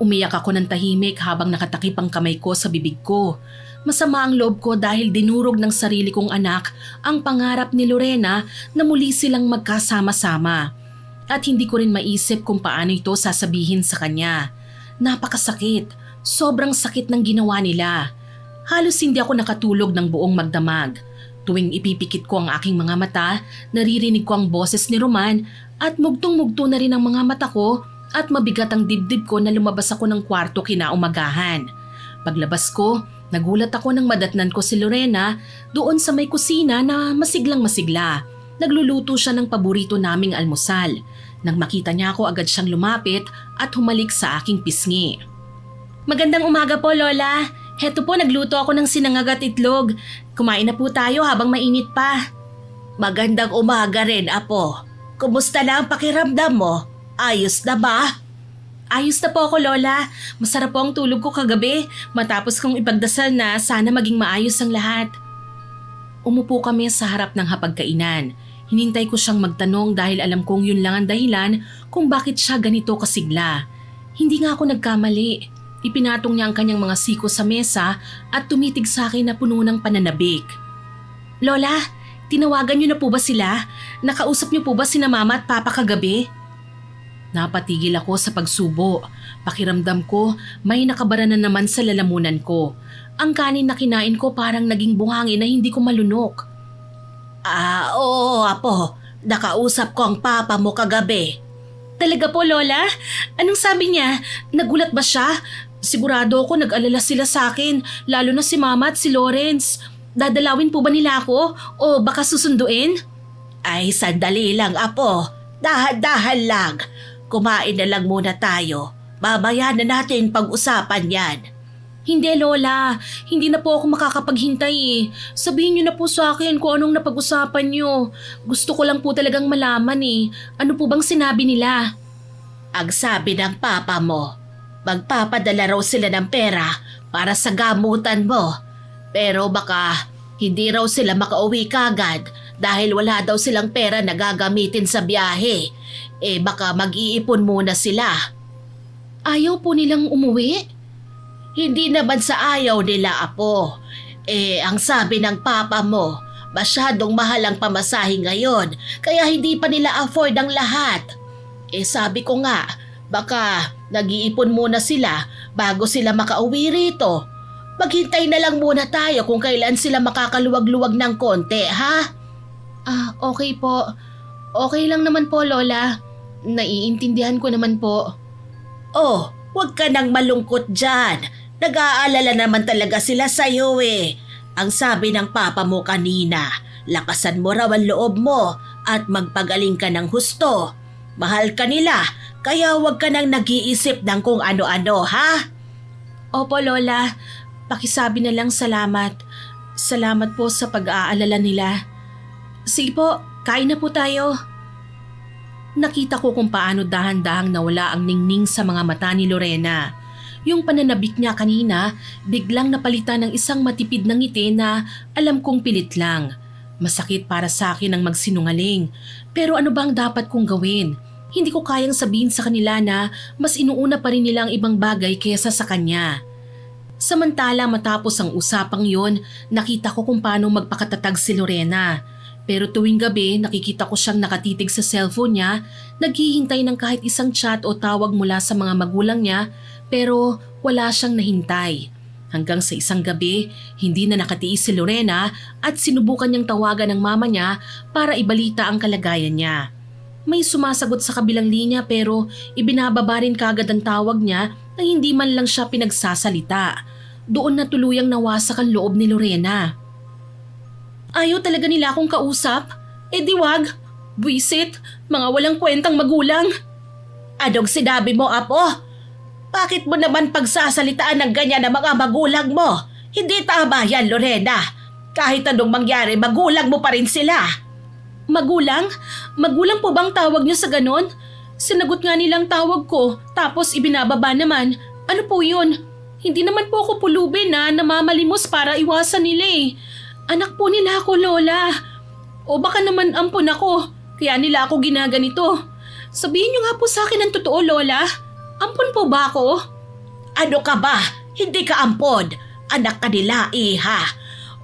A: Umiyak ako ng tahimik habang nakatakip ang kamay ko sa bibig ko. Masama ang loob ko dahil dinurog ng sarili kong anak ang pangarap ni Lorena na muli silang magkasama-sama. At hindi ko rin maisip kung paano ito sasabihin sa kanya. Napakasakit. Sobrang sakit ng ginawa nila. Halos hindi ako nakatulog ng buong magdamag. Tuwing ipipikit ko ang aking mga mata, naririnig ko ang boses ni Roman at mugtong-mugto na rin ang mga mata ko at mabigat ang dibdib ko na lumabas ako ng kwarto kinaumagahan. Paglabas ko, nagulat ako nang madatnan ko si Lorena doon sa may kusina na masiglang masigla. Nagluluto siya ng paborito naming almusal. Nang makita niya ako, agad siyang lumapit at humalik sa aking pisngi. Magandang umaga po, Lola. Heto po, nagluto ako ng sinangag at itlog. Kumain na po tayo habang mainit pa.
C: Magandang umaga rin, Apo. Kumusta na ang pakiramdam mo? Ayos na ba?
A: Ayos na po ako, Lola. Masarap po ang tulog ko kagabi matapos kong ipagdasal na sana maging maayos ang lahat. Umupo kami sa harap ng hapagkainan. Hinintay ko siyang magtanong dahil alam kong yun lang ang dahilan kung bakit siya ganito kasigla. Hindi nga ako nagkamali. Ipinatong niya ang kanyang mga siko sa mesa at tumitig sa akin na puno ng pananabik. Lola, tinawagan niyo na po ba sila? Nakausap niyo po ba sina Mama at Papa kagabi? Napatigil ako sa pagsubo. Pakiramdam ko may nakabara na naman sa lalamunan ko. Ang kanin na kinain ko parang naging buhangin na hindi ko malunok.
C: Oo, Apo. Nakausap ko ang papa mo kagabi. Talaga po, Lola? Anong sabi niya? Nagulat ba siya? Sigurado ako nag-alala sila sa akin, lalo na si Mama at si Lawrence. Dadalawin po ba nila ako o baka susunduin? Ay, sandali lang, Apo. Dahan-dahan lang. Kumain na lang muna tayo. Babaya na natin pag-usapan yan. Hindi, Lola. Hindi na po ako makakapaghintay eh. Sabihin niyo na po sa akin kung anong napag-usapan niyo. Gusto ko lang po talagang malaman eh. Ano po bang sinabi nila? Ang sabi ng papa mo, magpapadala raw sila ng pera para sa gamutan mo. Pero baka hindi raw sila makauwi kagad dahil wala daw silang pera na gagamitin sa biyahe. Baka mag-iipon muna sila. Ayaw po nilang umuwi? Hindi naman sa ayaw nila, Apo. Ang sabi ng papa mo, masyadong mahal ang pamasahe ngayon, kaya hindi pa nila afford ang lahat. Sabi ko nga, baka nag-iipon muna sila bago sila makauwi rito. Maghintay na lang muna tayo kung kailan sila makakaluwag-luwag ng konti, ha? Okay po. Okay lang naman po, Lola. Naiintindihan ko naman po. Oh, huwag ka nang malungkot dyan. Nag-aalala naman talaga sila sa'yo eh. Ang sabi ng papa mo kanina, lakasan mo raw ang loob mo at magpagaling ka ng husto. Mahal ka nila, kaya huwag ka nang nag-iisip ng kung ano-ano, ha? Opo, Lola. Pakisabi na lang salamat. Salamat po sa pag-aalala nila. Sige po, kain na po tayo. Nakita ko kung paano dahan-dahang nawala ang ningning sa mga mata ni Lorena. Yung pananabik niya kanina, biglang napalitan ng isang matipid na ngiti na alam kong pilit lang. Masakit para sa akin ang magsinungaling. Pero ano bang dapat kong gawin? Hindi ko kayang sabihin sa kanila na mas inuuna pa rin nila ang ibang bagay kaysa sa kanya. Samantala matapos ang usapang yon, nakita ko kung paano magpakatatag si Lorena. Pero tuwing gabi nakikita ko siyang nakatitig sa cellphone niya, naghihintay ng kahit isang chat o tawag mula sa mga magulang niya, pero wala siyang nahintay. Hanggang sa isang gabi, hindi na nakatiis si Lorena at sinubukan niyang tawagan ng mama niya para ibalita ang kalagayan niya. May sumasagot sa kabilang linya pero ibinababa rin kagad ang tawag niya na hindi man lang siya pinagsasalita. Doon na tuluyang nawasak ang loob ni Lorena. Ayaw talaga nila akong kausap? Di wag. Buisit, mga walang kwentang magulang. Anong sinabi mo, Apo? Bakit mo naman pagsasalitaan ng ganyan ng mga magulang mo? Hindi tama yan, Lorena. Kahit anong mangyari, magulang mo pa rin sila. Magulang? Magulang po bang tawag niyo sa ganon? Sinagot nga nilang tawag ko, tapos ibinababa naman. Ano po yun? Hindi naman po ako pulubin na namamalimos para iwasan nila eh. Anak po nila ako, Lola. O baka naman ampon ako, kaya nila ako ginaganito. Sabihin niyo nga po sa akin ang totoo, Lola. Ampon po ba ako? Ano ka ba? Hindi ka ampon. Anak ka nila, iha.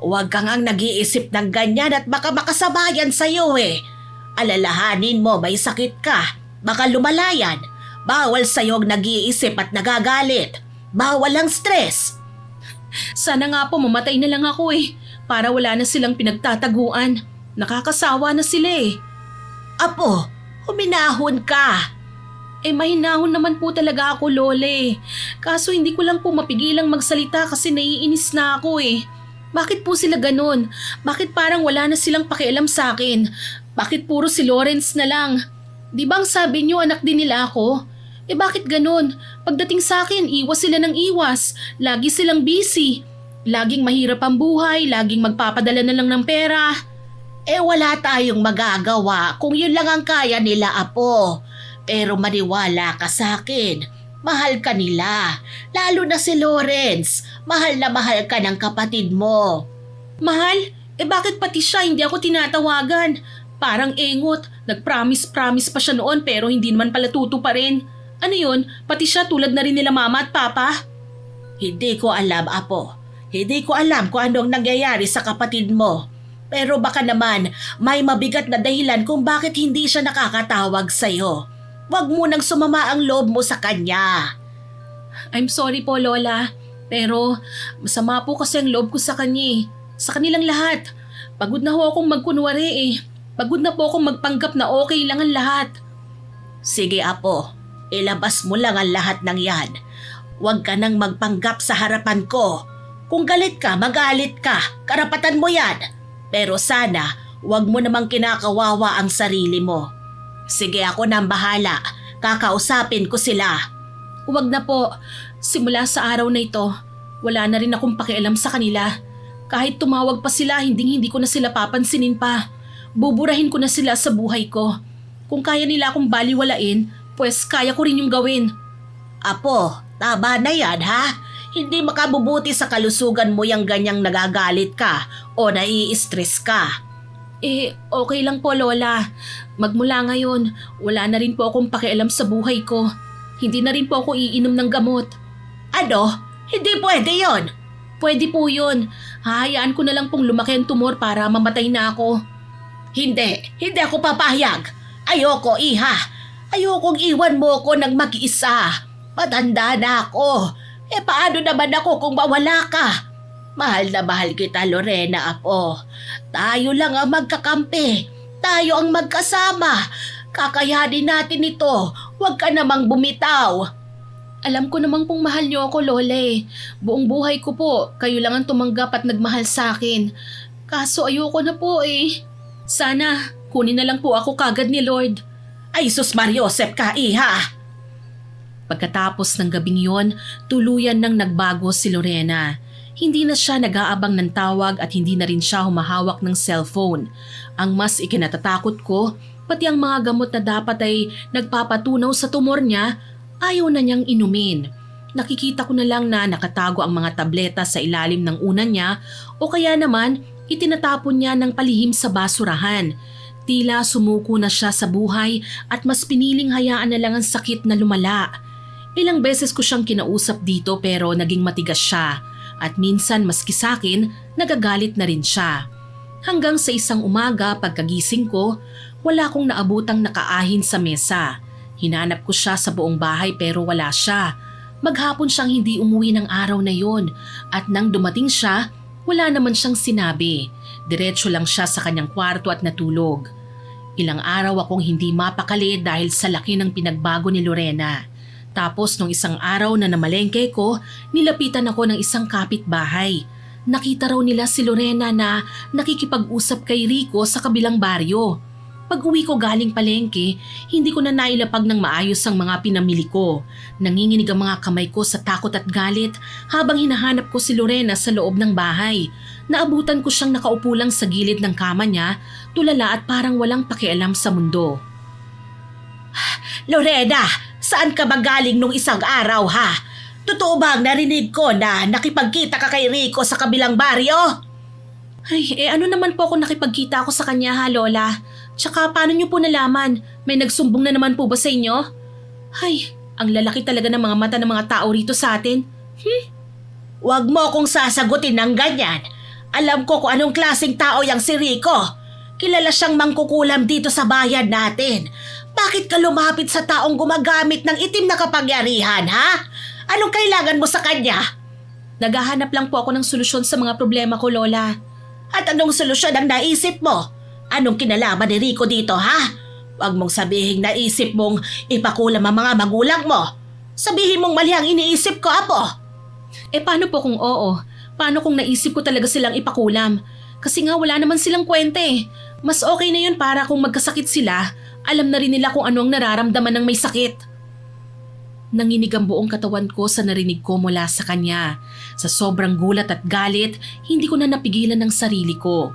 C: Huwag kang ang nag-iisip ng ganyan at baka makasabayan sa'yo eh. Alalahanin mo may sakit ka. Baka lumalayan. Bawal sa'yo ang nag-iisip at nagagalit. Bawal ang stress. Sana nga po mamatay na lang ako eh. Para wala na silang pinagtataguan. Nakakasawa na sila eh. Apo, huminahon ka. Mahinahon naman po talaga ako, Lole. Kaso hindi ko lang po mapigilang magsalita kasi naiinis na ako eh. Bakit po sila ganun? Bakit parang wala na silang pakialam sa akin? Bakit puro si Lawrence na lang? Di ba ang sabi niyo anak din nila ako? Bakit ganun? Pagdating sa akin, iwas sila ng iwas. Lagi silang busy. Laging mahirap ang buhay, laging magpapadala na lang ng pera. Wala tayong magagawa kung yun lang ang kaya nila, Apo. Pero maniwala ka sa akin, mahal ka nila. Lalo na si Lawrence, mahal na mahal ka ng kapatid mo. Mahal? Bakit pati siya hindi ako tinatawagan? Parang engot, nag-promise pa siya noon pero hindi naman pala tutuparin. Ano yun? Pati siya tulad na rin nila mama at papa? Hindi ko alam, Apo. Hindi ko alam kung anong nangyayari sa kapatid mo. Pero baka naman may mabigat na dahilan kung bakit hindi siya nakakatawag sa'yo. Huwag mo nang sumama ang loob mo sa kanya. I'm sorry po, Lola. Pero masama po kasi ang loob ko sa kanya eh. Sa kanilang lahat. Pagod na ho akong magkunwari eh. Pagod na po akong magpanggap na okay lang ang lahat. Sige apo, ilabas mo lang ang lahat ng yan. Huwag ka nang magpanggap sa harapan ko. Kung galit ka, magalit ka. Karapatan mo yan. Pero sana, huwag mo namang kinakawawa ang sarili mo. Sige, ako na ang bahala. Kakausapin ko sila.
A: Huwag na po. Simula sa araw na ito, wala na rin akong pakialam sa kanila. Kahit tumawag pa sila, hindi ko na sila papansinin pa. Buburahin ko na sila sa buhay ko. Kung kaya nila akong baliwalain, pues kaya ko rin yung gawin.
C: Apo, tama na yan ha? Hindi makabubuti sa kalusugan mo yung ganyang nagagalit ka o nai-stress ka.
A: Okay lang po, Lola. Magmula ngayon, wala na rin po akong pakialam sa buhay ko. Hindi na rin po ako iinom ng gamot.
C: Ano? Hindi pwede yon.
A: Pwede po yun. Hahayaan ko na lang pong lumaki ang tumor para mamatay na ako.
C: Hindi ako papayag. Ayoko, iha. Ayokong iwan mo ko ng mag-isa. Matanda na ako. Paano naman ako kung mawala ka? Mahal na mahal kita, Lorena, apo. Tayo lang ang magkakampi. Tayo ang magkasama. Kakayanin natin ito. Huwag ka namang bumitaw.
A: Alam ko namang pong mahal niyo ako, Lole. Buong buhay ko po, kayo lang ang tumanggap at nagmahal sa akin. Kaso ayoko na po eh. Sana, kunin na lang po ako kagad ni Lord.
C: Ay, sus Mariosep ka, iha.
A: Pagkatapos ng gabing yon, tuluyan nang nagbago si Lorena. Hindi na siya nag-aabang ng tawag at hindi na rin siya humahawak ng cellphone. Ang mas ikinatatakot ko, pati ang mga gamot na dapat ay nagpapatunaw sa tumor niya, ayaw na niyang inumin. Nakikita ko na lang na nakatago ang mga tableta sa ilalim ng unan niya o kaya naman itinatapon niya ng palihim sa basurahan. Tila sumuko na siya sa buhay at mas piniling hayaan na lang ang sakit na lumala. Ilang beses ko siyang kinausap dito pero naging matigas siya at minsan maski sakin nagagalit na rin siya. Hanggang sa isang umaga pagkagising ko, wala akong naabutang nakaahin sa mesa. Hinanap ko siya sa buong bahay pero wala siya. Maghapon siyang hindi umuwi ng araw na yon at nang dumating siya, wala naman siyang sinabi. Diretso lang siya sa kanyang kwarto at natulog. Ilang araw akong hindi mapakali dahil sa laki ng pinagbago ni Lorena. Tapos nung isang araw na namalengke ko, nilapitan ako ng isang kapitbahay. Nakita raw nila si Lorena na nakikipag-usap kay Rico sa kabilang baryo. Pag uwi ko galing palengke, hindi ko na nailapag ng maayos ang mga pinamili ko. Nanginginig ang mga kamay ko sa takot at galit habang hinahanap ko si Lorena sa loob ng bahay. Naabutan ko siyang nakaupo lang sa gilid ng kama niya, tulala at parang walang pakialam sa mundo.
C: Lorena, saan ka ba galing nung isang araw ha? Totoo ba ang narinig ko na nakipagkita ka kay Rico sa kabilang baryo?
A: Ay, ano naman po kung nakipagkita ako sa kanya ha, Lola? Tsaka paano niyo po nalaman? May nagsumbong na naman po ba sa inyo? Ay, ang lalaki talaga ng mga mata ng mga tao rito sa atin.
C: Huwag mo akong sasagutin ng ganyan. Alam ko kung anong klaseng tao yang si Rico. Kilala siyang mangkukulam dito sa bayan natin. Bakit ka lumapit sa taong gumagamit ng itim na kapangyarihan, ha? Anong kailangan mo sa kanya?
A: Naghahanap lang po ako ng solusyon sa mga problema ko, Lola.
C: At anong solusyon ang naisip mo? Anong kinalaman ni Rico dito, ha? Huwag mong sabihin naisip mong ipakulam ang mga magulang mo. Sabihin mong mali ang iniisip ko, apo.
A: Paano po kung oo? Paano kung naisip ko talaga silang ipakulam? Kasi nga wala naman silang kwenta eh. Mas okay na yun para kung magkasakit sila, alam na rin nila kung ano ang nararamdaman ng may sakit. Nanginig ang buong katawan ko sa narinig ko mula sa kanya. Sa sobrang gulat at galit, hindi ko na napigilan ng sarili ko.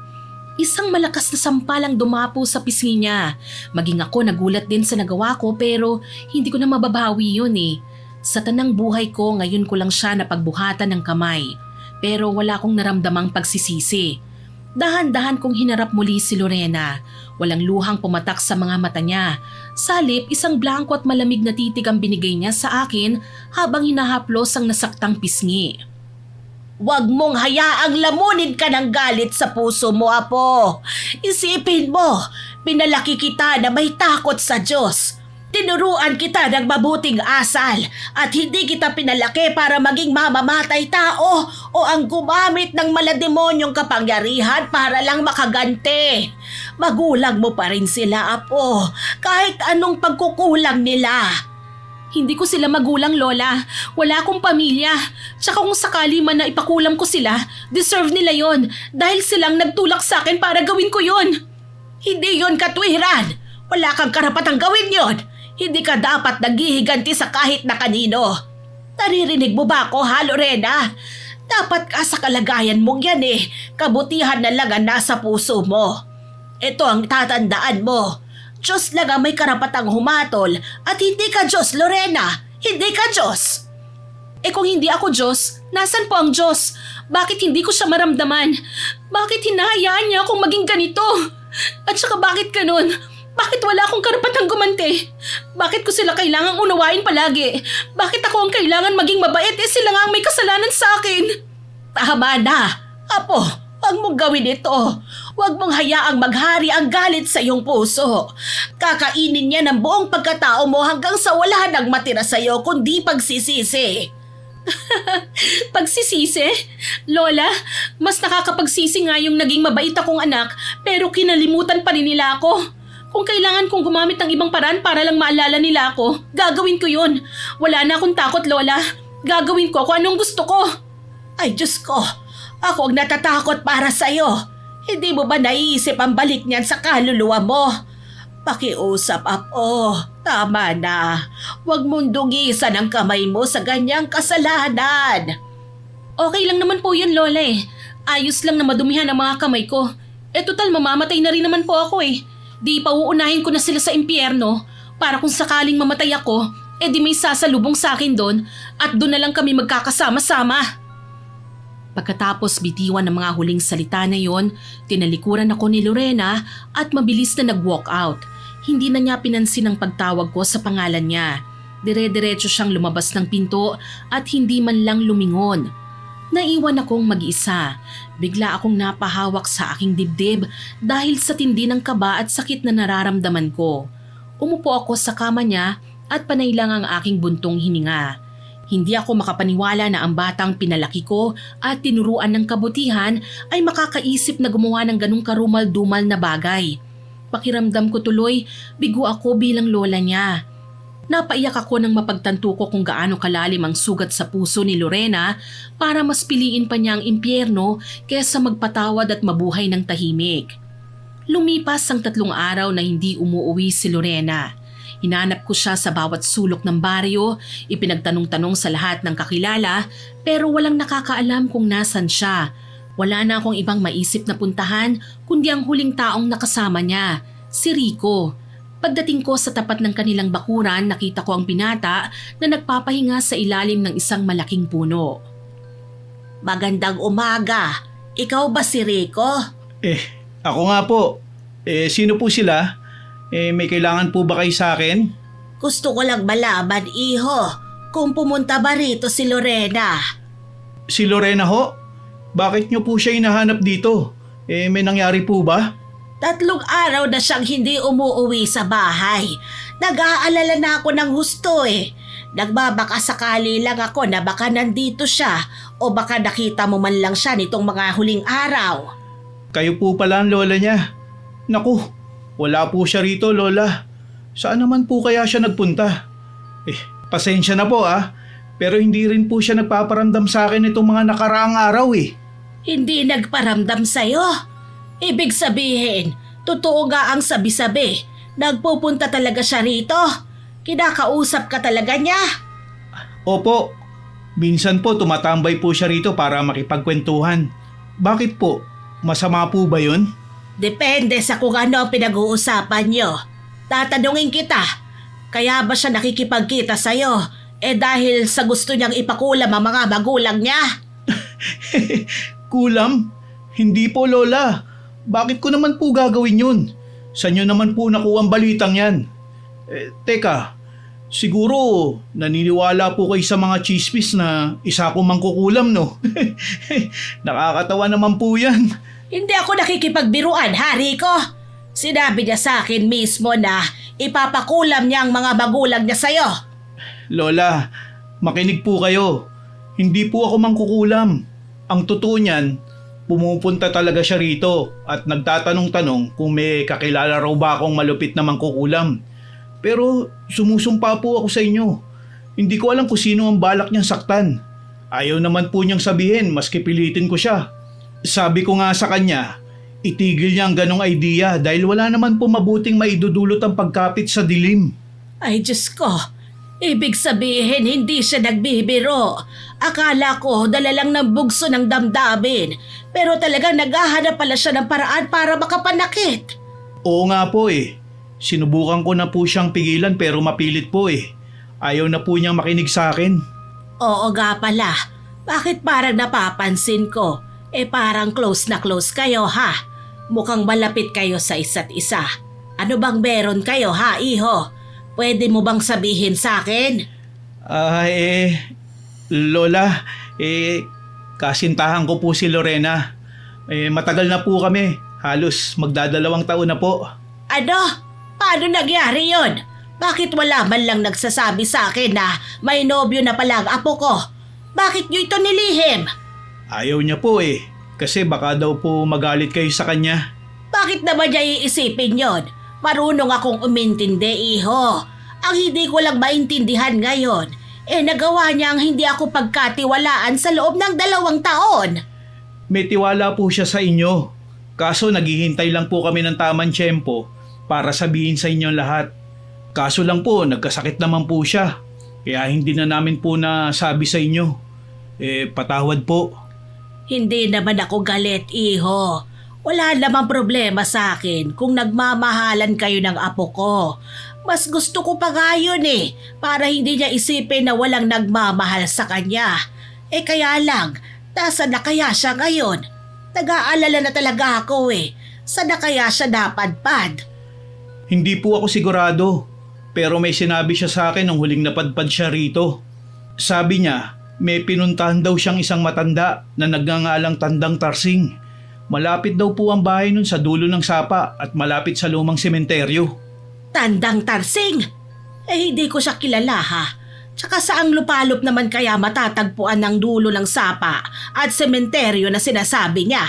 A: Isang malakas na sampal ang dumapo sa pisngi niya. Maging ako nagulat din sa nagawa ko pero hindi ko na mababawi yun eh. Sa tanang buhay ko ngayon ko lang siya napagbuhatan ng kamay. Pero wala akong naramdamang pagsisisi. Dahan-dahan kong hinarap muli si Lorena. Walang luhang pumatak sa mga mata niya. Salip, isang blanco at malamig na titig ang binigay niya sa akin habang hinahaplos ang nasaktang pisngi.
C: Huwag mong hayaang lamunin ka ng galit sa puso mo, apo. Isipin mo, pinalaki kita na may takot sa Diyos. Tinuruan kita ng mabuting asal at hindi kita pinalaki para maging mamamatay tao o ang gumamit ng malademonyong kapangyarihan para lang makagante. Magulang mo pa rin sila, Apo, kahit anong pagkukulang nila.
A: Hindi ko sila magulang, Lola. Wala akong pamilya. Tsaka kung sakali man na ipakulam ko sila, deserve nila yon dahil silang nagtulak sa akin para gawin ko yon.
C: Hindi yon katwiran. Wala kang karapatang gawin yon. Hindi ka dapat naghihiganti sa kahit na kanino. Naririnig mo ba ako, ha, Lorena? Dapat ka sa kalagayan mong yan eh. Kabutihan na lang ang nasa puso mo. Ito ang tatandaan mo. Diyos lang ang may karapatang humatol at hindi ka Diyos, Lorena. Hindi ka Diyos.
A: Eh kung hindi ako Diyos, nasan po ang Diyos? Bakit hindi ko siya maramdaman? Bakit hinahayaan niya akong maging ganito? At saka bakit ganun? Bakit wala akong karapatang gumante? Bakit ko sila kailangang unawain palagi? Bakit ako ang kailangan maging mabait sila nga ang may kasalanan sa akin?
C: Tama na. Apo, huwag mong gawin ito. Huwag mong hayaang maghari ang galit sa iyong puso. Kakainin niya ng buong pagkatao mo hanggang sa wala nang matira sa iyo kundi pagsisisi.
A: Pagsisisi? Lola, mas nakakapagsisi nga yung naging mabait akong anak pero kinalimutan pa rin nila ako. Kung kailangan kong gumamit ng ibang paraan para lang maalala nila ako, gagawin ko yun. Wala na akong takot, Lola. Gagawin ko kung anong gusto ko.
C: Ay Diyos ko, ako ang natatakot para sa iyo. Hindi mo ba naiisip ang balik niyan sa kaluluwa mo? Pakiusap, Apo. Tama na. Huwag mong dungisan ang kamay mo sa ganyang kasalanan.
A: Okay lang naman po yun, Lola eh. Ayos lang na madumihan ang mga kamay ko. Eh total mamamatay na rin naman po ako eh. Di pa uunahin ko na sila sa impyerno para kung sakaling mamatay ako, eh di may sasalubong sa akin doon at doon na lang kami magkakasama-sama. Pagkatapos bitiwan ng mga huling salita na yon, tinalikuran ako ni Lorena at mabilis na nag-walk out. Hindi na niya pinansin ang pagtawag ko sa pangalan niya. Dire-diretso siyang lumabas ng pinto at hindi man lang lumingon. Naiwan akong mag-isa. Bigla akong napahawak sa aking dibdib dahil sa tindi ng kaba at sakit na nararamdaman ko. Umupo ako sa kama niya at panay lang ang aking buntong hininga. Hindi ako makapaniwala na ang batang pinalaki ko at tinuruan ng kabutihan ay makakaisip na gumawa ng ganong karumal-dumal na bagay. Pakiramdam ko tuloy, bigo ako bilang lola niya. Napaiyak ako nang mapagtanto ko kung gaano kalalim ang sugat sa puso ni Lorena para mas piliin pa niya ang impyerno kaysa magpatawad at mabuhay ng tahimik. Lumipas ang 3 araw na hindi umuuwi si Lorena. Hinanap ko siya sa bawat sulok ng baryo, ipinagtanong-tanong sa lahat ng kakilala pero walang nakakaalam kung nasan siya. Wala na akong ibang maisip na puntahan kundi ang huling taong nakasama niya, si Rico. Pagdating ko sa tapat ng kanilang bakuran, nakita ko ang binata na nagpapahinga sa ilalim ng isang malaking puno.
C: Magandang umaga. Ikaw ba si Rico?
B: Ako nga po. Sino po sila? May kailangan po ba kayo sa akin?
C: Gusto ko lang malaman, iho, kung pumunta ba rito si Lorena.
B: Si Lorena ho? Bakit niyo po siya hinahanap dito? May nangyari po ba?
C: 3 araw na siyang hindi umuuwi sa bahay. Nag-aalala na ako ng husto eh. Nagbabaka sakali lang ako na baka nandito siya o baka nakita mo man lang siya nitong mga huling araw.
B: Kayo po pala ang lola niya. Naku, wala po siya rito, lola. Saan naman po kaya siya nagpunta? Pasensya na po pero hindi rin po siya nagpaparamdam sa akin itong mga nakaraang araw eh.
C: Hindi nagparamdam sa'yo? Ibig sabihin, totoo nga ang sabi-sabi. Nagpupunta talaga siya rito. Kinakausap ka talaga niya.
B: Opo, minsan po tumatambay po siya rito para makipagkwentuhan. Bakit po? Masama po ba yun?
C: Depende sa kung ano ang pinag-uusapan niyo. Tatanungin kita, kaya ba siya nakikipagkita sa'yo? Dahil sa gusto niyang ipakulam ang mga magulang niya?
B: Kulam? Hindi po, lola. Bakit ko naman po gagawin yun? Saan nyo naman po nakuha ang balitang yan? Teka, siguro naniniwala po kayo sa mga chismis na isa akong mangkukulam, no? Nakakatawa naman po yan.
C: Hindi ako nakikipagbiruan, ha, Rico? Sinabi niya sa akin mismo na ipapakulam niya ang mga magulang niya sa'yo.
B: Lola, makinig po kayo. Hindi po ako mangkukulam. Ang totoo niyan, pumupunta talaga siya rito at nagtatanong-tanong kung may kakilala raw ba akong malupit na mangkukulam. Pero sumusumpa po ako sa inyo. Hindi ko alam kung sino ang balak niyang saktan. Ayaw naman po niyang sabihin maski pilitin ko siya. Sabi ko nga sa kanya, itigil niya ang ganong idea dahil wala naman po mabuting maidudulot ang pagkapit sa dilim.
C: Ay Diyos ko, ibig sabihin hindi siya nagbibiro. Akala ko dala lang ng bugso ng damdamin, pero talagang naghahanap pala siya ng paraan para makapanakit.
B: Oo nga po eh. Sinubukan ko na po siyang pigilan pero mapilit po eh. Ayaw na po niyang makinig sa akin.
C: Oo nga pala, bakit parang napapansin ko? Parang close na close kayo ha? Mukhang malapit kayo sa isa't isa. Ano bang meron kayo ha, iho? Pwede mo bang sabihin sa akin?
B: Lola, kasintahan ko po si Lorena. Matagal na po kami. Halos magdadalawang taon na po.
C: Ano? Paano nangyari yon? Bakit wala man lang nagsasabi sa akin na may nobyo na pala ang apo ko? Bakit nyo ito nilihim?
B: Ayaw niya po eh. Kasi baka daw po magalit kayo sa kanya.
C: Bakit naman niya iisipin yon? Marunong akong umintindi, iho. Ang hindi ko lang maintindihan ngayon, nagawa niya ang hindi ako pagkatiwalaan sa loob ng 2 taon.
B: May tiwala po siya sa inyo. Kaso naghihintay lang po kami ng tamang tiyempo para sabihin sa inyo lahat. Kaso lang po, nagkasakit naman po siya. Kaya hindi na namin po nasabi sa inyo. Patawad po.
C: Hindi naman ako galit, iho. Wala namang problema sa akin kung nagmamahalan kayo ng apo ko. Mas gusto ko pa nga yun para hindi niya isipin na walang nagmamahal sa kanya. Kaya lang, nasa na kaya siya ngayon? Nag-aalala na talaga ako Saan na kaya siya napadpad?
B: Hindi po ako sigurado. Pero may sinabi siya sa akin nung huling napadpad siya rito. Sabi niya, may pinuntahan daw siyang isang matanda na nagngangalang Tandang Tarsing. Malapit daw po ang bahay nun sa dulo ng sapa at malapit sa lumang sementeryo.
C: Tandang Tarsing? Hindi ko siya kilala ha. Tsaka saang lupalop naman kaya matatagpuan ng dulo ng sapa at sementeryo na sinasabi niya?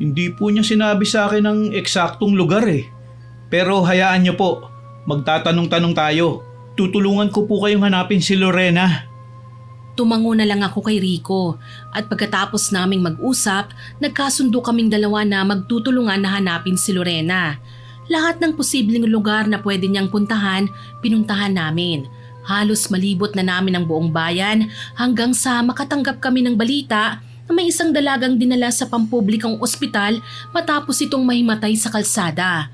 B: Hindi po niya sinabi sa akin ang eksaktong lugar Pero hayaan niyo po, magtatanong-tanong tayo. Tutulungan ko po kayong hanapin si Lorena.
A: Tumango na lang ako kay Rico at pagkatapos naming mag-usap, nagkasundo kaming dalawa na magtutulungan na hanapin si Lorena. Lahat ng posibleng lugar na pwede niyang puntahan, pinuntahan namin. Halos malibot na namin ang buong bayan hanggang sa makatanggap kami ng balita na may isang dalagang dinala sa pampublikong ospital matapos itong mahimatay sa kalsada.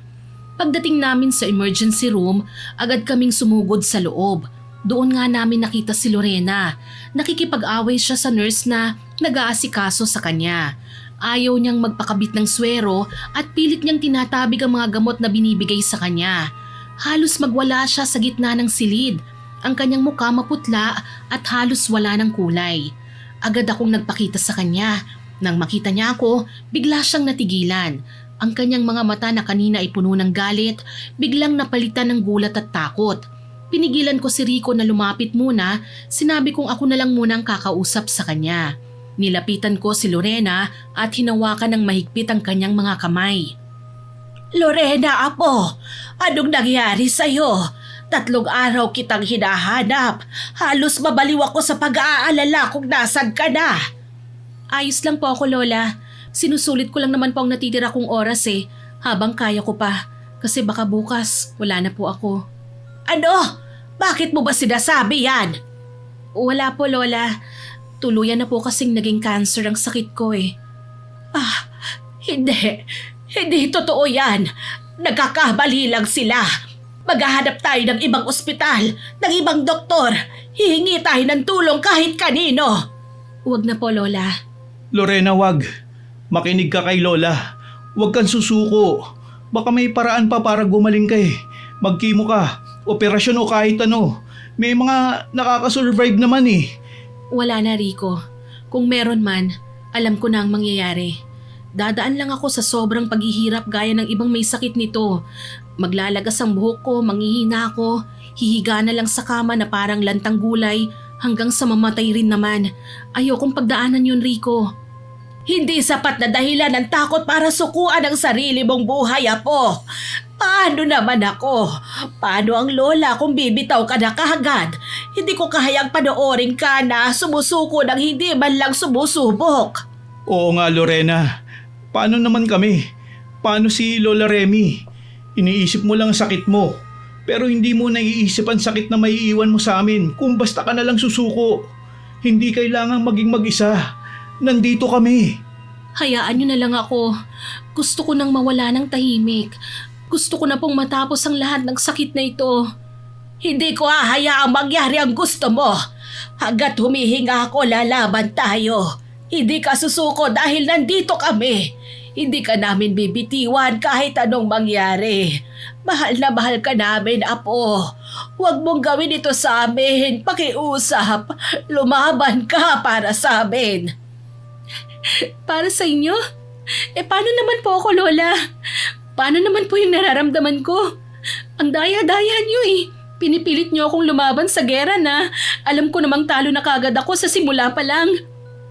A: Pagdating namin sa emergency room, agad kaming sumugod sa loob. Doon nga namin nakita si Lorena. Nakikipag-away siya sa nurse na nag-aasikaso sa kanya. Ayaw niyang magpakabit ng swero at pilit niyang tinatabig ang mga gamot na binibigay sa kanya. Halos magwala siya sa gitna ng silid. Ang kanyang mukha maputla at halos wala ng kulay. Agad akong nagpakita sa kanya. Nang makita niya ako, bigla siyang natigilan. Ang kanyang mga mata na kanina ay puno ng galit, biglang napalitan ng gulat at takot. Pinigilan ko si Rico na lumapit muna, sinabi kong ako na lang muna ang kakausap sa kanya. Nilapitan ko si Lorena at hinawakan ng mahigpit ang kanyang mga kamay. Lorena, apo, anong nangyari sa'yo? 3 araw kitang hinahanap. Halos mabaliw ako sa pag-aalala kung nasan ka na. Ayos lang po ako, Lola. Sinusulit ko lang naman po ang natitira kong oras habang kaya ko pa. Kasi baka bukas, wala na po ako. Ano? Bakit mo ba sinasabi yan? Wala po, Lola. Tuluyan na po kasing naging cancer ang sakit ko Hindi. Hindi totoo yan. Nagkakamali lang sila. Maghahanap tayo ng ibang ospital, ng ibang doktor. Hihingi tayo ng tulong kahit kanino. Huwag na po, Lola.
B: Lorena, wag. Makinig ka kay Lola. Huwag kang susuko. Baka may paraan pa para gumaling ka Magkimo ka, operasyon o kahit ano. May mga nakakasurvive naman
A: Wala na, Rico. Kung meron man, alam ko na ang mangyayari.
C: Dadaan lang ako sa sobrang paghihirap gaya ng ibang may sakit nito. Maglalagas ang buhok ko, manghihina ako, hihiga na lang sa kama na parang lantang gulay hanggang sa mamatay rin naman. Ayokong pagdaanan yun, Rico. Hindi sapat na dahilan ng takot para sukuan ang sarili mong buhay, Apo. Paano naman ako? Paano ang lola kung bibitaw ka na kaagad? Hindi ko kahayang panoorin ka na sumusuko ng hindi man lang sumusubok.
B: Oo nga, Lorena. Paano naman kami? Paano si Lola Remy? Iniisip mo lang ang sakit mo. Pero hindi mo naiisip ang sakit na maiiwan mo sa amin kung basta ka na lang susuko. Hindi kailangang maging mag-isa. Nandito kami.
C: Hayaan niyo na lang ako. Gusto ko nang mawala ng tahimik. Gusto ko na pong matapos ang lahat ng sakit na ito. Hindi ko hahayaang mangyari ang gusto mo. Hanggat humihinga ako, lalaban tayo. Hindi ka susuko dahil nandito kami. Hindi ka namin bibitiwan kahit anong mangyari. Mahal na mahal ka namin, Apo. Huwag mong gawin ito sa amin. Pakiusap. Lumaban ka para sa amin. Para sa inyo? Paano naman po ako, Lola? Paano naman po yung nararamdaman ko? Ang daya-daya niyo Pinipilit niyo akong lumaban sa gera na alam ko namang talo na kagad ako sa simula pa lang.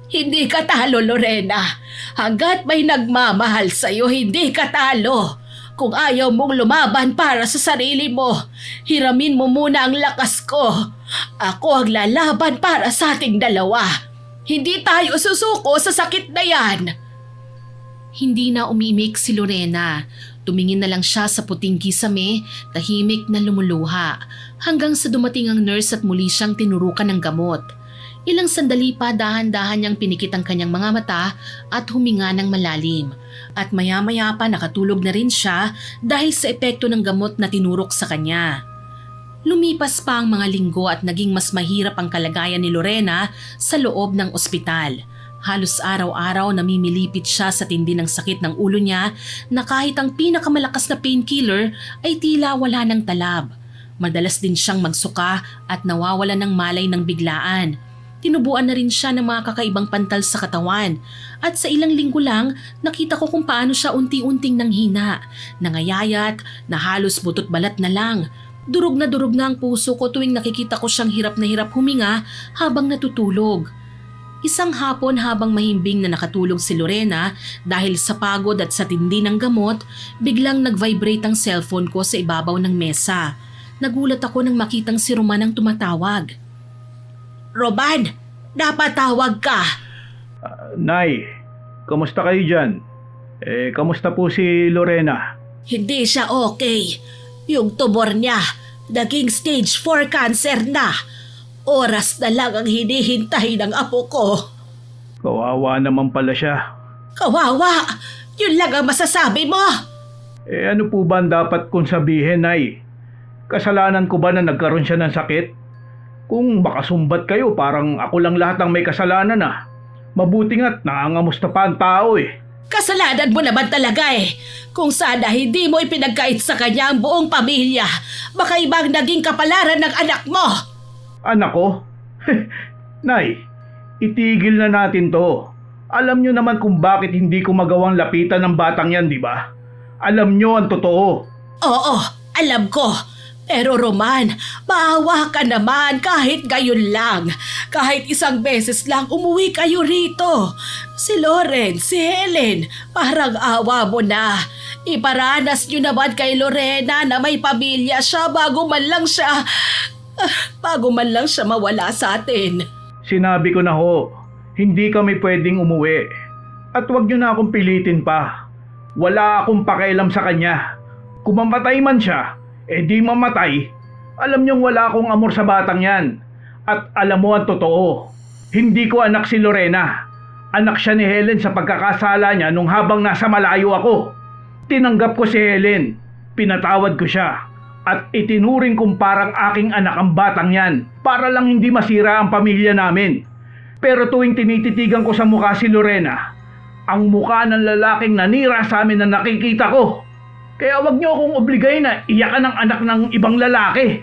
C: Hindi ka talo, Lorena. Hanggat may nagmamahal sa'yo, hindi ka talo. Kung ayaw mong lumaban para sa sarili mo, hiramin mo muna ang lakas ko. Ako ang lalaban para sa ating dalawa. Hindi tayo susuko sa sakit na yan. Hindi na umimik si Lorena. Tumingin na lang siya sa puting kisame, tahimik na lumuluha, hanggang sa dumating ang nurse at muli siyang tinurukan ng gamot. Ilang sandali pa dahan-dahan niyang pinikit ang kanyang mga mata at huminga ng malalim. At maya-maya pa nakatulog na rin siya dahil sa epekto ng gamot na tinurok sa kanya. Lumipas pa ang mga linggo at naging mas mahirap ang kalagayan ni Lorena sa loob ng ospital. Halos araw-araw namimilipit siya sa tindi ng sakit ng ulo niya na kahit ang pinakamalakas na painkiller ay tila wala ng talab. Madalas din siyang magsuka at nawawala ng malay ng biglaan. Tinubuan na rin siya ng mga kakaibang pantal sa katawan at sa ilang linggo lang nakita ko kung paano siya unti-unting nanghina, nangayayat na halos butot balat na lang. Durog na ang puso ko tuwing nakikita ko siyang hirap na hirap huminga habang natutulog. Isang hapon habang mahimbing na nakatulog si Lorena dahil sa pagod at sa tindi ng gamot, biglang nag-vibrate ang cellphone ko sa ibabaw ng mesa. Nagulat ako nang makitang si Roman ang tumatawag. Roman, napatawag ka.
B: Nay, kamusta kayo dyan? Kamusta po si Lorena?
C: Hindi siya okay. Yung tumor niya, naging stage 4 cancer na. Oras na lang ang hinihintay ng apo ko.
B: Kawawa naman pala siya.
C: Kawawa! Yun lang ang masasabi mo!
B: Ano po ba ang dapat kong sabihin, Nay? Kasalanan ko ba na nagkaroon siya ng sakit? Kung makasumbat kayo, parang ako lang lahat ang may kasalanan Mabuti nga't nangangamusta pa ang tao
C: Kasalanan mo naman talaga Kung sana hindi mo ipinagkait sa kanya ang buong pamilya, baka ibang naging kapalaran ng anak mo.
B: Anak ko? Nay, itigil na natin to. Alam nyo naman kung bakit hindi ko magawang lapitan ng batang yan, di ba? Alam nyo ang totoo.
C: Oo, alam ko. Pero Roman, maawa ka naman kahit gayon lang. Kahit isang beses lang umuwi kayo rito. Si Loren, si Helen, parang awa mo na. Iparanas nyo naman kay Lorena na may pamilya siya bago man lang siya mawala sa atin.
B: Sinabi ko na ho, hindi kami pwedeng umuwi. At wag nyo na akong pilitin pa. Wala akong pakialam sa kanya. Kung mamatay man siya, di mamatay. Alam niyong wala akong amor sa batang yan. At alam mo ang totoo. Hindi ko anak si Lorena. Anak siya ni Helen sa pagkakasala niya nung habang nasa malayo ako. Tinanggap ko si Helen. Pinatawad ko siya. At itinuring kong parang aking anak ang batang yan. Para lang hindi masira ang pamilya namin. Pero tuwing tinititigan ko sa mukha si Lorena, ang mukha ng lalaking nanira sa amin na nakikita ko. Kaya wag niyo akong obligay na iyakan ang anak ng ibang lalaki.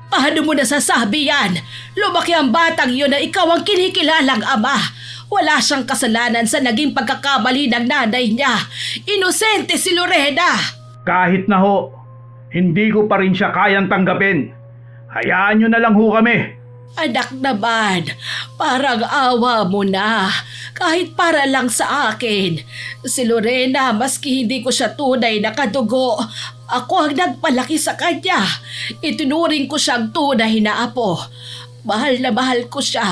C: Paano mo nasasabi yan? Lumaki ang batang yun na ikaw ang kinikilalang ama. Wala siyang kasalanan sa naging pagkakamali ng nanay niya. Inosente si Lorena.
B: Kahit na ho, hindi ko pa rin siya kayang tanggapin. Hayaan nyo na lang ho kami.
C: Anak naman, parang awa mo na. Kahit para lang sa akin. Si Lorena, maski hindi ko siya tunay na kadugo, ako ang nagpalaki sa kanya. Itinuring ko siyang tunay na apo. Mahal na mahal ko siya.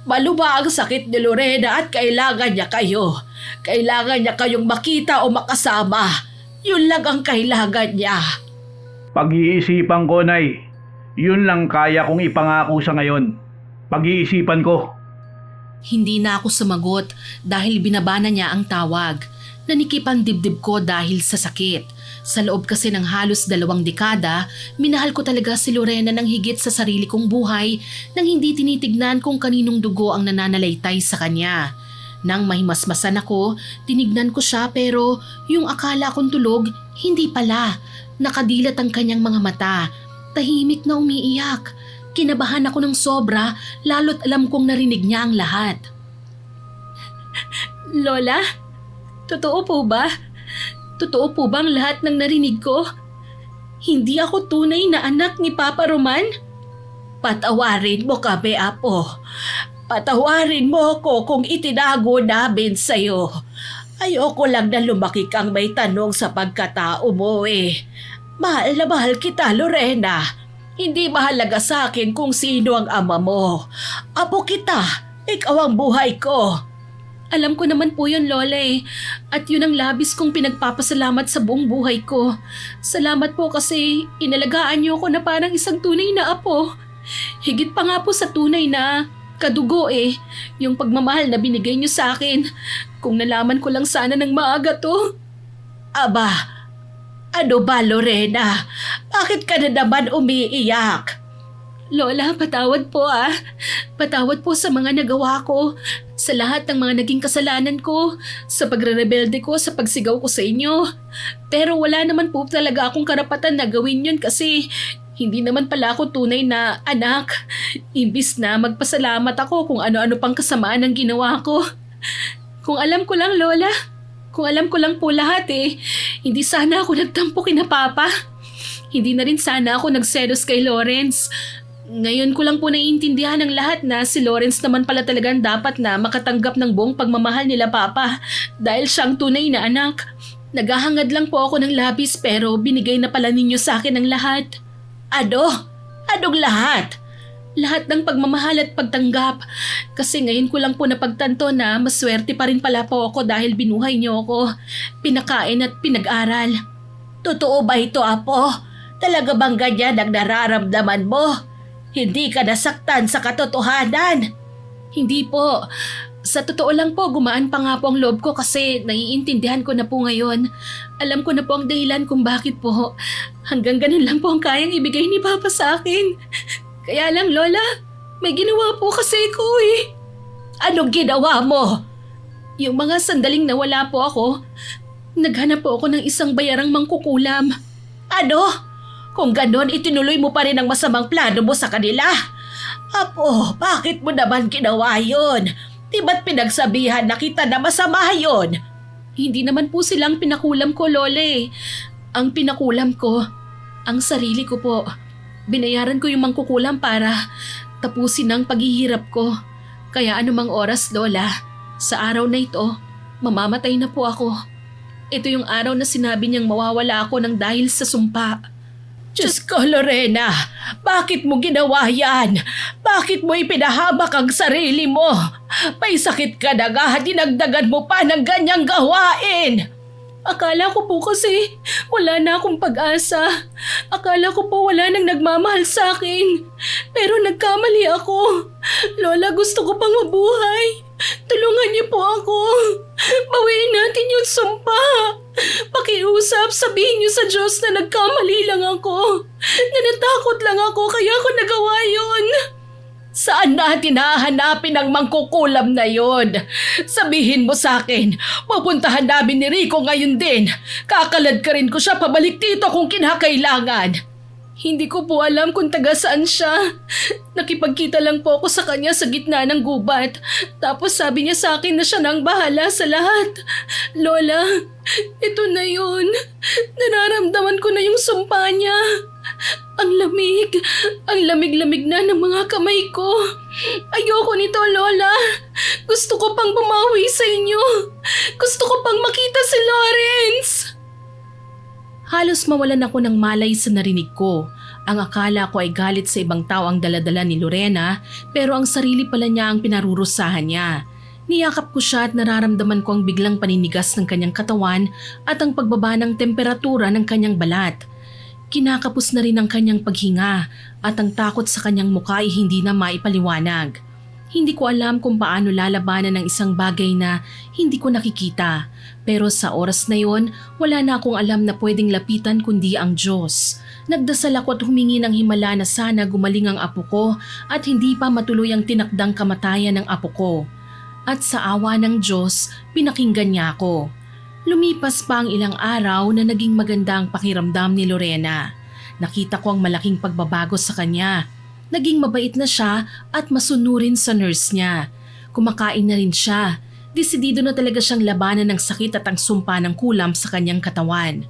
C: Maluma ang sakit ni Lorena at kailangan niya kayo. Kailangan niya kayong makita o makasama. Yun lang ang kailangan niya.
B: Pag-iisipan ko, Nay. Yun lang kaya kong ipangako sa ngayon. Pag-iisipan ko.
A: Hindi na ako sumagot dahil binabana niya ang tawag. Nanikip ang dibdib ko dahil sa sakit. Sa loob kasi ng halos 2 dekada, minahal ko talaga si Lorena ng higit sa sarili kong buhay nang hindi tinitignan kung kaninong dugo ang nananalaytay sa kanya. Nang mahimasmasan ako, tinignan ko siya pero yung akala kong tulog, hindi pala. Nakadilat ang kanyang mga mata. Tahimik na umiiyak. Kinabahan ako ng sobra lalo't alam kong narinig niya ang lahat. Lola, totoo po ba? Totoo po bang lahat ng narinig ko? Hindi ako tunay na anak ni Papa Roman? Patawarin mo kami, Apo. Patawarin mo ako kung itinago namin sa'yo. Ayoko lang na lumaki kang may tanong sa pagkatao mo eh. Mahal na mahal kita, Lorena. Hindi mahalaga sa akin kung sino ang ama mo. Apo kita, ikaw ang buhay ko. Alam ko naman po yun, Lola eh. At yun ang labis kong pinagpapasalamat sa buong buhay ko. Salamat po kasi inalagaan niyo ako na parang isang tunay na apo. Higit pa nga po sa tunay na kadugo eh. Yung pagmamahal na binigay niyo sa akin. Kung nalaman ko lang sana ng maaga to. Aba, ano ba, Lorena? Bakit ka na naman umiiyak? Lola, patawad po ah. Patawad po sa mga nagawa ko, sa lahat ng mga naging kasalanan ko, sa pagre-rebelde ko, sa pagsigaw ko sa inyo. Pero wala naman po talaga akong karapatan na gawin yun kasi hindi naman pala ako tunay na anak. Imbis na magpasalamat ako kung ano-ano pang kasamaan ang ginawa ko. Kung alam ko lang, Lola, kung alam ko lang po lahat eh, hindi sana ako nagtampo kina Papa. Hindi na rin sana ako nagselos kay Lawrence. Ngayon ko lang po naiintindihan ng lahat na si Lawrence naman pala talagang dapat na makatanggap ng buong pagmamahal nila Papa dahil siyang tunay na anak. Naghahangad lang po ako ng labis pero binigay na pala ninyo sa akin ang lahat. Ano? Anong lahat? Lahat ng pagmamahal at pagtanggap. Kasi ngayon ko lang po napagtanto na maswerte pa rin pala po ako dahil binuhay niyo ako. Pinakain at pinag-aral. Totoo ba ito, Apo? Talaga bang ganyan ang nararamdaman mo? Hindi ka nasaktan sa katotohanan. Hindi po. Sa totoo lang po, gumaan pa nga po ang loob ko kasi naiintindihan ko na po ngayon. Alam ko na po ang dahilan kung bakit po. Hanggang ganun lang po ang kayang ibigay ni Papa sa akin. Kaya lang, Lola, may ginawa po kasi ko eh. Anong ginawa mo? Yung mga sandaling nawala po ako, naghanap po ako ng isang bayarang mangkukulam. Ano? Kung ganon, itinuloy mo pa rin ang masamang plano mo sa kanila. Apo, bakit mo naman ginawa yun? Di ba't pinagsabihan na kita na masama yun? Hindi naman po silang pinakulam ko, Lole. Ang pinakulam ko, ang sarili ko po. Binayaran ko yung mangkukulam para tapusin ang paghihirap ko. Kaya anumang oras, Lola, sa araw na ito, mamamatay na po ako. Ito yung araw na sinabi niyang mawawala ako ng dahil sa sumpa. Diyos ko, Lorena, bakit mo ginawa yan? Bakit mo ipinahabak ang sarili mo? May sakit ka na nga, dinagdagan mo pa ng ganyang gawain. Akala ko po kasi wala na akong pag-asa. Akala ko po wala nang nagmamahal sa akin. Pero nagkamali ako. Lola, gusto ko pang mabuhay. Tulungan niyo po ako. Bawiin natin yung sumpa. Pakiusap, sabihin niyo sa Diyos na nagkamali lang ako. Na natakot lang ako kaya ako nagawa yun. Saan natin hahanapin ang mangkukulam na yon? Sabihin mo sa akin, pupuntahan namin ni Rico ngayon din. Kakalad ka rin ko siya pabalik dito kung kinakailangan. Hindi ko po alam kung taga saan siya. Nakipagkita lang po ako sa kanya sa gitna ng gubat. Tapos sabi niya sa akin na siya nang bahala sa lahat. Lola, ito na yun. Nararamdaman ko na yung sumpa niya. Ang lamig-lamig na ng mga kamay ko. Ayoko nito, Lola. Gusto ko pang bumawi sa inyo. Gusto ko pang makita si Lawrence. Halos mawalan ako ng malay sa narinig ko. Ang akala ko ay galit sa ibang tao ang daladala ni Lorena, pero ang sarili pala niya ang pinarurusahan niya. Niyakap ko siya at nararamdaman ko ang biglang paninigas ng kanyang katawan at ang pagbaba ng temperatura ng kanyang balat. Kinakapos na rin ang kanyang paghinga at ang takot sa kanyang mukha ay hindi na maipaliwanag. Hindi ko alam kung paano lalabanan ng isang bagay na hindi ko nakikita. Pero sa oras na yon, wala na akong alam na pwedeng lapitan kundi ang Diyos. Nagdasal ako at humingi ng himala na sana gumaling ang apo ko at hindi pa matuloy ang tinakdang kamatayan ng apo ko. At sa awa ng Diyos, pinakinggan niya ako. Lumipas pa ang ilang araw na naging maganda ang pakiramdam ni Lorena. Nakita ko ang malaking pagbabago sa kanya. Naging mabait na siya at masunurin sa nurse niya. Kumakain na rin siya. Desidido na talaga siyang labanan ng sakit at ang sumpa ng kulam sa kanyang katawan.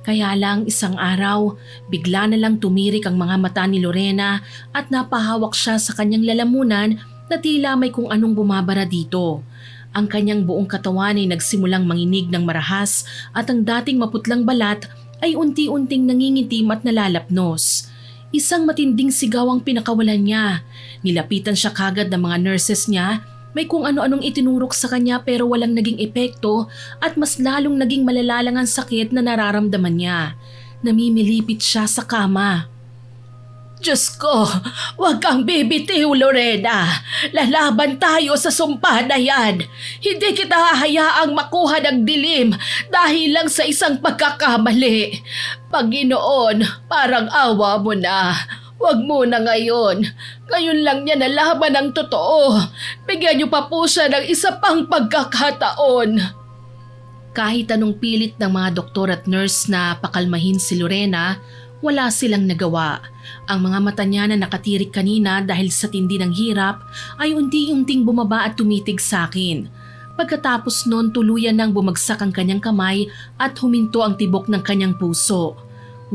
A: Kaya lang isang araw, bigla na lang tumirik ang mga mata ni Lorena at napahawak siya sa kanyang lalamunan na tila may kung anong bumabara dito. Ang kanyang buong katawan ay nagsimulang manginig ng marahas at ang dating maputlang balat ay unti-unting nangingitim at nalalapnos. Isang matinding sigaw ang pinakawalan niya. Nilapitan siya kagad ng mga nurses niya. May kung ano-anong itinurok sa kanya pero walang naging epekto at mas lalong naging malalalang ang sakit na nararamdaman niya. Namimilipit siya sa kama. Diyos ko, huwag kang bibitiw, Lorena. Lalaban tayo sa sumpa na yan. Hindi kita hahayaang makuha ng dilim dahil lang sa isang pagkakamali. Panginoon, parang awa mo na. Huwag muna ngayon. Ngayon lang niya nalaman ang totoo. Bigyan niyo pa po siya ng isa pang pagkakataon. Kahit anong pilit ng mga doktor at nurse na pakalmahin si Lorena, wala silang nagawa. Ang mga mata niya na nakatirik kanina dahil sa tindi ng hirap ay unti-unting bumaba at tumitig sa akin. Pagkatapos noon tuluyan nang bumagsak ang kanyang kamay at huminto ang tibok ng kanyang puso.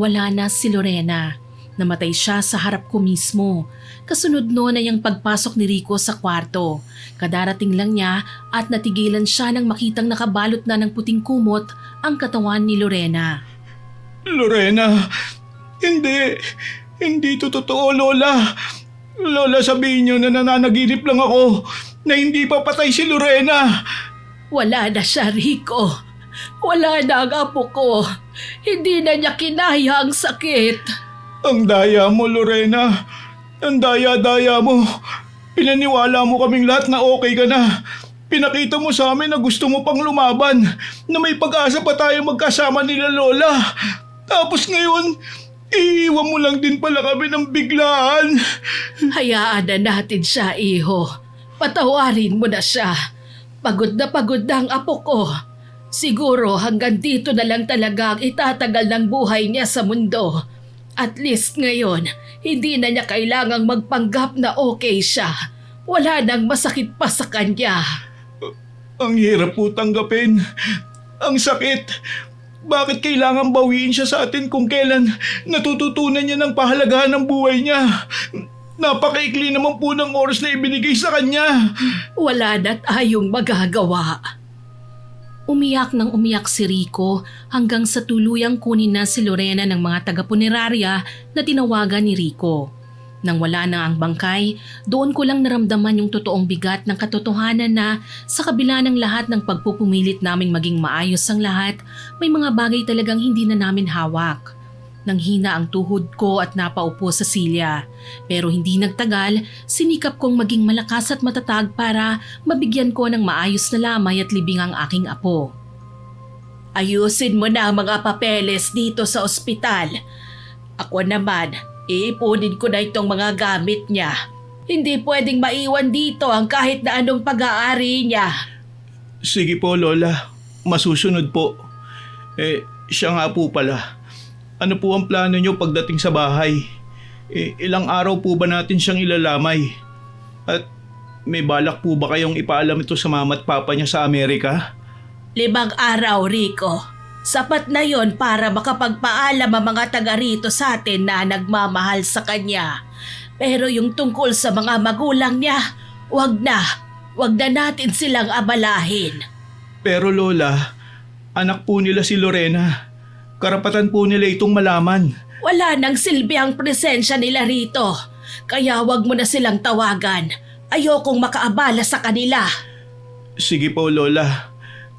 A: Wala na si Lorena. Namatay siya sa harap ko mismo. Kasunod noon ay ang pagpasok ni Rico sa kwarto. Kadarating lang niya at natigilan siya nang makitang nakabalot na ng puting kumot ang katawan ni Lorena.
B: Lorena, hindi to totoo, Lola. Lola, sabihin niyo na nananaginip lang ako na hindi pa patay si Lorena.
A: Wala na siya, Rico. Wala na ang apo ko. Hindi na niya kinaya ang sakit.
B: Ang daya mo, Lorena. Ang daya-daya mo. Pinaniwala mo kaming lahat na okay ka na. Pinakita mo sa amin na gusto mo pang lumaban, na may pag-asa pa tayo magkasama nila Lola. Tapos ngayon, iiwan mo lang din pala kami ng biglaan.
A: Hayaan na natin siya, iho. Patawarin mo na siya. Pagod na ang apo ko. Siguro hanggang dito na lang talaga ang itatagal ng buhay niya sa mundo. At least ngayon, hindi na niya kailangang magpanggap na okay siya. Wala nang masakit pa sa kanya.
B: Ang hirap po tanggapin. Ang sakit. Bakit kailangan bawiin siya sa atin kung kailan natututunan niya ng pahalagahan ng buhay niya? Napakaikli naman po ng oras na ibinigay sa kanya.
A: Wala na tayong magagawa. Umiyak nang umiyak si Rico hanggang sa tuluyang kunin na si Lorena ng mga taga-punerarya na tinawagan ni Rico. Nang wala na ang bangkay, doon ko lang naramdaman yung totoong bigat ng katotohanan na sa kabila ng lahat ng pagpupumilit naming maging maayos ang lahat, may mga bagay talagang hindi na namin hawak. Nanghina ang tuhod ko at napaupo sa silya. Pero hindi nagtagal, sinikap kong maging malakas at matatag para mabigyan ko ng maayos na lamay at libing ang aking apo. Ayusin mo na ang mga papeles dito sa ospital. Ako naman, iipunin ko na itong mga gamit niya. Hindi pwedeng maiwan dito ang kahit na anong pag-aari niya.
B: Sige po, Lola. Masusunod po. Siya nga po pala. Ano po ang plano nyo pagdating sa bahay? Ilang araw po ba natin siyang ilalamay? At may balak po ba kayong ipaalam ito sa mama at papa niya sa Amerika?
C: 5 araw, Rico. Sapat na yon para makapagpaalam ang mga taga rito sa atin na nagmamahal sa kanya. Pero yung tungkol sa mga magulang niya, wag na. Wag na natin silang abalahin.
B: Pero Lola, anak po nila si Lorena. Karapatan po nila itong malaman.
C: Wala nang silbi ang presensya nila rito. Kaya wag mo na silang tawagan. Ayokong makaabala sa kanila.
B: Sige po Lola,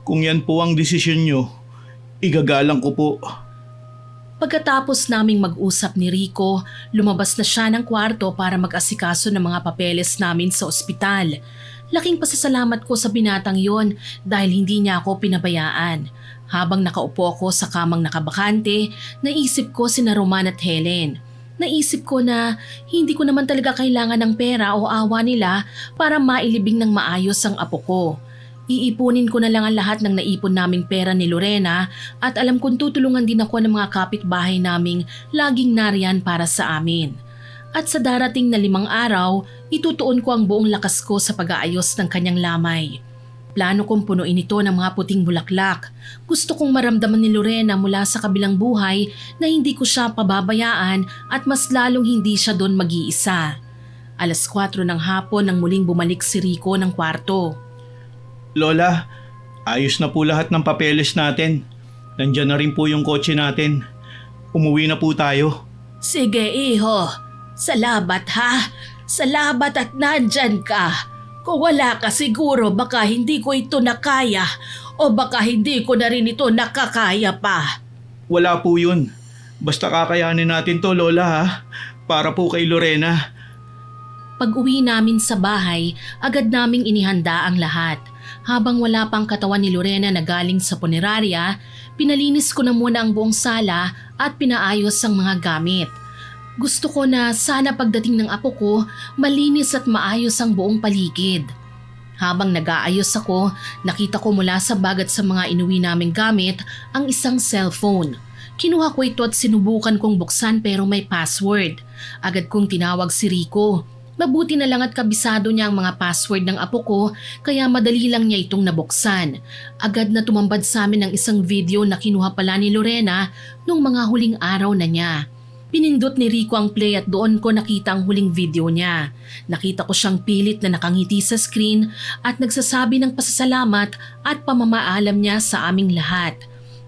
B: kung yan po ang desisyon nyo, igagalang ko po.
A: Pagkatapos naming mag-usap ni Rico, lumabas na siya ng kwarto para mag-asikaso ng mga papeles namin sa ospital. Laking pasasalamat ko sa binatang yon dahil hindi niya ako pinabayaan. Habang nakaupo ako sa kamang nakabakante, naisip ko sina Roman at Helen. Naisip ko na hindi ko naman talaga kailangan ng pera o awa nila para mailibing ng maayos ang apo ko. Iipunin ko na lang ang lahat ng naipon naming pera ni Lorena at alam kong tutulungan din ako ng mga kapitbahay naming laging nariyan para sa amin. At sa darating na 5 araw, itutuon ko ang buong lakas ko sa pag-aayos ng kanyang lamay. Plano kong punuin ito ng mga puting bulaklak. Gusto kong maramdaman ni Lorena mula sa kabilang buhay na hindi ko siya pababayaan at mas lalong hindi siya doon mag-iisa. 4:00 ng hapon nang muling bumalik si Rico ng kwarto.
B: Lola, ayos na po lahat ng papeles natin. Nandyan na rin po yung kotse natin. Umuwi na po tayo.
C: Sige, iho. Salamat ha. Salamat at nandyan ka. Kung wala ka siguro baka hindi ko ito nakaya o baka hindi ko na rin ito nakakaya pa.
B: Wala po yun. Basta kakayanin natin to Lola ha. Para po kay Lorena.
A: Pag-uwi namin sa bahay, agad naming inihanda ang lahat. Habang wala pang katawan ni Lorena na galing sa punerarya, pinalinis ko na muna ang buong sala at pinaayos ang mga gamit. Gusto ko na sana pagdating ng apo ko, malinis at maayos ang buong paligid. Habang nag-aayos ako, nakita ko mula sa bag at sa mga inuwi naming gamit ang isang cellphone. Kinuha ko ito at sinubukan kong buksan pero may password. Agad kong tinawag si Rico. Mabuti na lang at kabisado niya ang mga password ng apo ko kaya madali lang niya itong nabuksan. Agad na tumambad sa amin ang isang video na kinuha pala ni Lorena nung mga huling araw na niya. Pinindot ni Rico ang play at doon ko nakita ang huling video niya. Nakita ko siyang pilit na nakangiti sa screen at nagsasabi ng pasasalamat at pamamaalam niya sa aming lahat.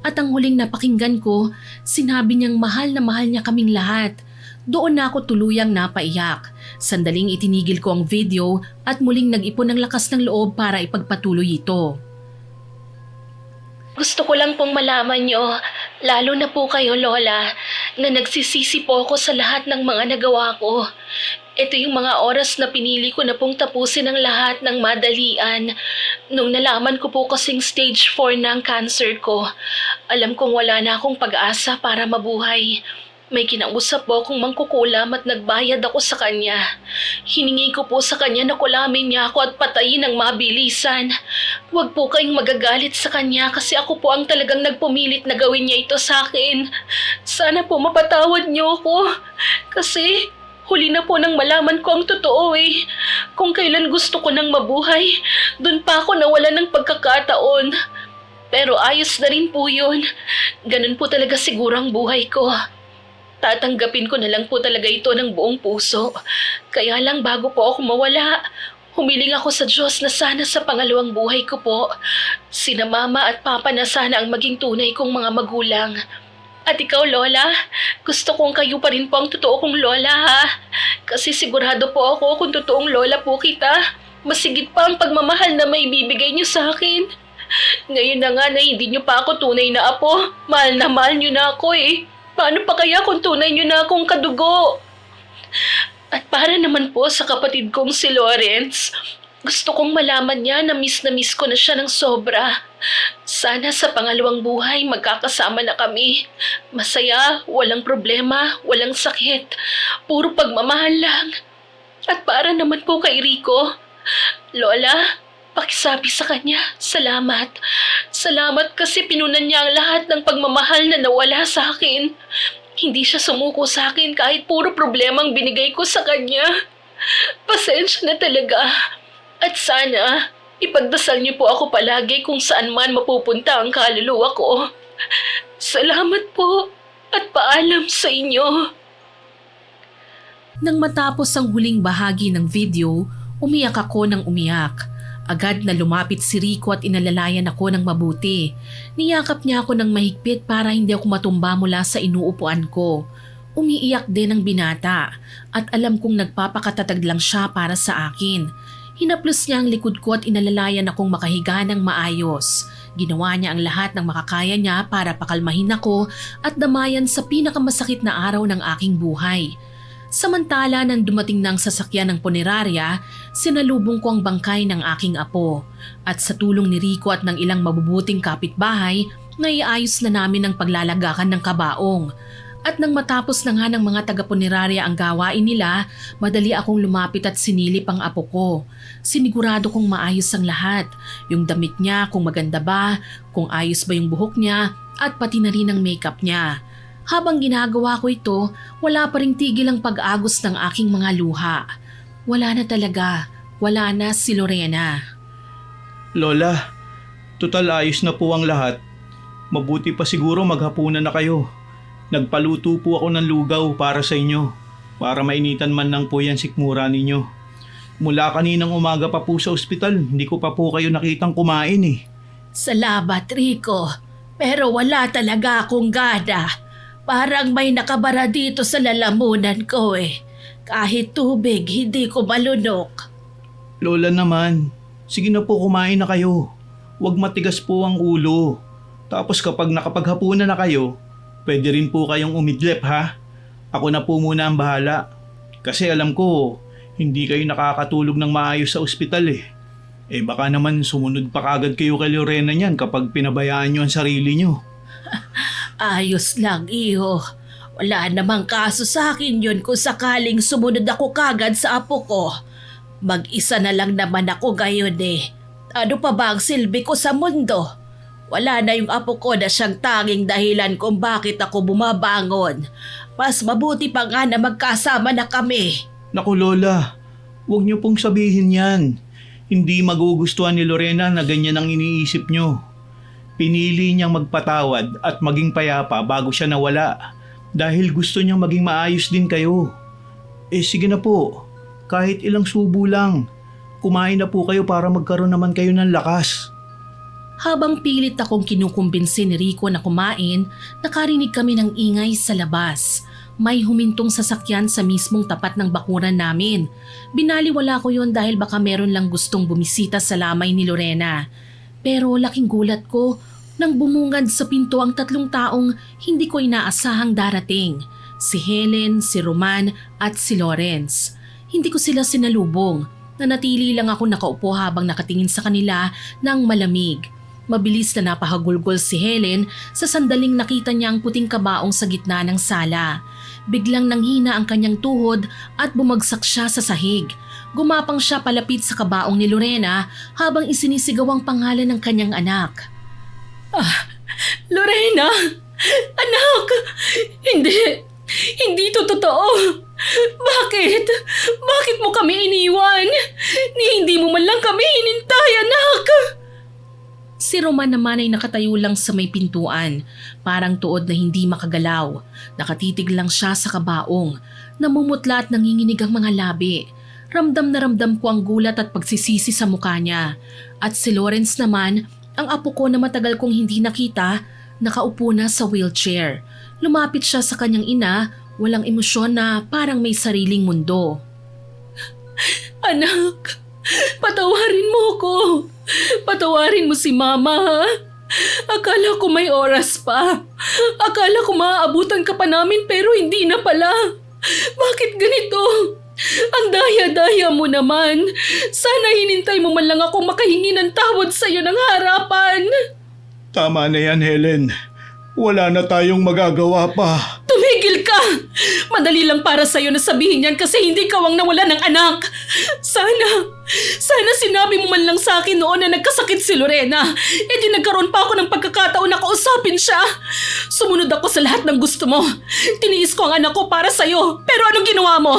A: At ang huling napakinggan ko, sinabi niyang mahal na mahal niya kaming lahat. Doon na ako tuluyang napaiyak. Sandaling itinigil ko ang video at muling nag-ipon ng lakas ng loob para ipagpatuloy ito. Gusto ko lang pong malaman niyo, lalo na po kayo Lola, na nagsisisi po ako sa lahat ng mga nagawa ko. Ito yung mga oras na pinili ko na pong tapusin ang lahat ng madalian. Nung nalaman ko po kasing stage 4 na ang cancer ko, alam kong wala na akong pag-asa para mabuhay. May kinausap po akong mangkukulam at nagbayad ako sa kanya. Hiningi ko po sa kanya na kulamin niya ako at patayin ng mabilisan. Huwag po kayong magagalit sa kanya kasi ako po ang talagang nagpumilit na gawin niya ito sa akin. Sana po mapatawad niyo ako. Kasi huli na po nang malaman ko ang totoo eh. Kung kailan gusto ko nang mabuhay, dun pa ako nawala ng pagkakataon. Pero ayos na rin po yun. Ganun po talaga siguro ang buhay ko. Tatanggapin ko na lang po talaga ito ng buong puso. Kaya lang bago po ako mawala, humiling ako sa Diyos na sana sa pangalawang buhay ko po, sina Mama at Papa na sana ang maging tunay kong mga magulang. At ikaw, Lola, gusto kong kayo pa rin po ang totoo kong Lola ha. Kasi sigurado po ako kung totoong Lola po kita, masigit pa ang pagmamahal na may bibigay niyo sa akin. Ngayon na nga na hindi niyo pa ako tunay na apo, mahal niyo na ako eh. Paano pa kaya kung tunay niyo na akong kadugo? At para naman po sa kapatid kong si Lawrence, gusto kong malaman niya na miss ko na siya ng sobra. Sana sa pangalawang buhay magkakasama na kami. Masaya, walang problema, walang sakit. Puro pagmamahal lang. At para naman po kay Rico, Lola, pakisabi sa kanya, salamat. Salamat kasi pinunan niya ang lahat ng pagmamahal na nawala sa akin. Hindi siya sumuko sa akin kahit puro problemang binigay ko sa kanya. Pasensya na talaga. At sana, ipagdasal niyo po ako palagi kung saan man mapupunta ang kaluluwa ko. Salamat po at paalam sa inyo.
D: Nang matapos ang huling bahagi ng video, umiyak ako ng umiyak. Agad na lumapit si Rico at inalalayan ako ng mabuti. Niyakap niya ako ng mahigpit para hindi ako matumba mula sa inuupuan ko. Umiiyak din ang binata at alam kong nagpapakatatag lang siya para sa akin. Hinaplos niya ang likod ko at inalalayan akong makahiga ng maayos. Ginawa niya ang lahat ng makakaya niya para pakalmahin ako at damayan sa pinakamasakit na araw ng aking buhay. Samantala nang dumating ng sasakyan ng punerarya, sinalubong ko ang bangkay ng aking apo. At sa tulong ni Rico at ng ilang mabubuting kapitbahay, naiayos na namin ang paglalagakan ng kabaong. At nang matapos na nga ng mga taga-punerarya ang gawain nila, madali akong lumapit at sinilip ang apo ko. Sinigurado kong maayos ang lahat. Yung damit niya, kung maganda ba, kung ayos ba yung buhok niya, at pati na rin ang makeup niya. Habang ginagawa ko ito, wala pa ring tigil ang pag-agos ng aking mga luha. Wala na talaga. Wala na si Lorena.
B: Lola, total ayos na po ang lahat. Mabuti pa siguro maghapunan na kayo. Nagpaluto po ako ng lugaw para sa inyo. Para mainitan man lang po yan sikmura ninyo. Mula kaninang umaga pa po sa ospital, hindi ko pa po kayo nakitang kumain eh.
C: Salamat, Rico. Pero wala talaga akong gana. Parang may nakabara dito sa lalamunan ko eh. Kahit tubig, hindi ko malunok.
B: Lola naman, sige na po kumain na kayo. Huwag matigas po ang ulo. Tapos kapag nakapaghapunan na kayo, pwede rin po kayong umidlip ha. Ako na po muna ang bahala. Kasi alam ko, hindi kayo nakakatulog ng maayos sa ospital eh. Eh baka naman sumunod pa kagad kayo kay Lorena niyan kapag pinabayaan nyo ang sarili nyo.
C: Ayos lang, iho. Wala namang kaso sa akin yun kung sakaling sumunod ako kagad sa apo ko. Mag-isa na lang naman ako gayon eh. Ano pa ba ang silbi ko sa mundo? Wala na yung apo ko na siyang tanging dahilan kung bakit ako bumabangon. Mas mabuti pa nga na magkasama na kami.
B: Naku Lola, huwag niyo pong sabihin yan. Hindi magugustuhan ni Lorena na ganyan ang iniisip niyo. Pinili niyang magpatawad at maging payapa bago siya nawala dahil gusto niyang maging maayos din kayo. Eh sige na po, kahit ilang subo lang. Kumain na po kayo para magkaroon naman kayo ng lakas.
D: Habang pilit akong kinukumbinsi ni Rico na kumain, nakarinig kami ng ingay sa labas. May humintong sasakyan sa mismong tapat ng bakuran namin. Binaliwala ko yon dahil baka meron lang gustong bumisita sa lamay ni Lorena. Pero laking gulat ko nang bumungad sa pinto ang 3 taong hindi ko inaasahang darating. Si Helen, si Roman at si Lawrence. Hindi ko sila sinalubong. Nanatili lang ako nakaupo habang nakatingin sa kanila ng malamig. Mabilis na napahagulgol si Helen sa sandaling nakita niya ang puting kabaong sa gitna ng sala. Biglang nanghina ang kanyang tuhod at bumagsak siya sa sahig. Gumapang siya palapit sa kabaong ni Lorena habang isinisigaw ang pangalan ng kanyang anak.
C: Lorena! Anak! Hindi to totoo! Bakit? Bakit mo kami iniwan? Hindi mo man lang kami hinintay, anak!
D: Si Roman naman ay nakatayo lang sa may pintuan, parang tuod na hindi makagalaw. Nakatitig lang siya sa kabaong, namumutla at nanginginig ang mga labi. Ramdam na ramdam ko ang gulat at pagsisisi sa mukha niya. At si Lawrence naman, ang apo ko na matagal kong hindi nakita, nakaupo na sa wheelchair. Lumapit siya sa kanyang ina, walang emosyon na parang may sariling mundo.
C: Anak, patawarin mo ko. Patawarin mo si Mama, ha? Akala ko may oras pa. Akala ko maaabutan ka pa namin pero hindi na pala. Bakit ganito? Ang daya-daya mo naman. Sana hinintay mo man lang ako makahingi ng tawad sa'yo ng harapan.
B: Tama na yan Helen. Wala na tayong magagawa pa.
C: Tumigil ka! Madali lang para sa'yo na sabihin yan kasi hindi ka ang nawala ng anak. Sana sinabi mo man lang sa akin noon na nagkasakit si Lorena. Di nagkaroon pa ako ng pagkakataon na kausapin siya. Sumunod ako sa lahat ng gusto mo. Tiniis ko ang anak ko para sa'yo. Pero anong ginawa mo?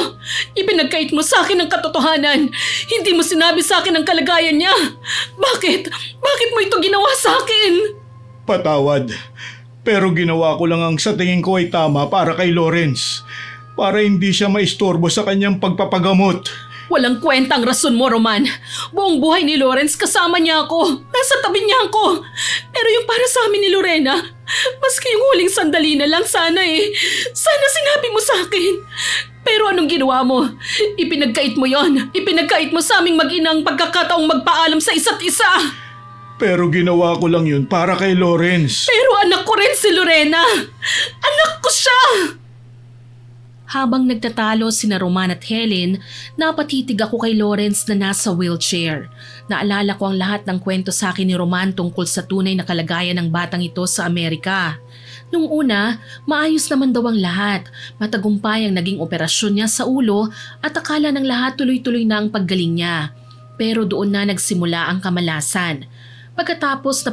C: Ipinagkait mo sa akin ang katotohanan. Hindi mo sinabi sa akin ang kalagayan niya. Bakit? Bakit mo ito ginawa sa akin?
B: Patawad. Pero ginawa ko lang ang sa tingin ko ay tama para kay Lawrence. Para hindi siya maistorbo sa kanyang pagpapagamot.
C: Walang kwentang rason mo, Roman. Buong buhay ni Lawrence kasama niya ako. Nasa tabi niya ako. Pero yung para sa amin ni Lorena, maski yung huling sandali na lang sana eh. Sana sinabi mo sa akin. Pero anong ginawa mo? Ipinagkait mo yon. Ipinagkait mo sa aming mag-inang pagkakataong magpaalam sa isa't isa.
B: Pero ginawa ko lang yun para kay Lawrence.
C: Pero anak ko rin si Lorena. Anak ko siya.
D: Habang nagtatalo sina Roman at Helen, napatitig ako kay Lawrence na nasa wheelchair. Naalala ko ang lahat ng kwento sa akin ni Roman tungkol sa tunay na kalagayan ng batang ito sa Amerika. Nung una, maayos naman daw ang lahat. Matagumpay ang naging operasyon niya sa ulo at akala ng lahat tuloy-tuloy na ang paggaling niya. Pero doon na nagsimula ang kamalasan. Pagkatapos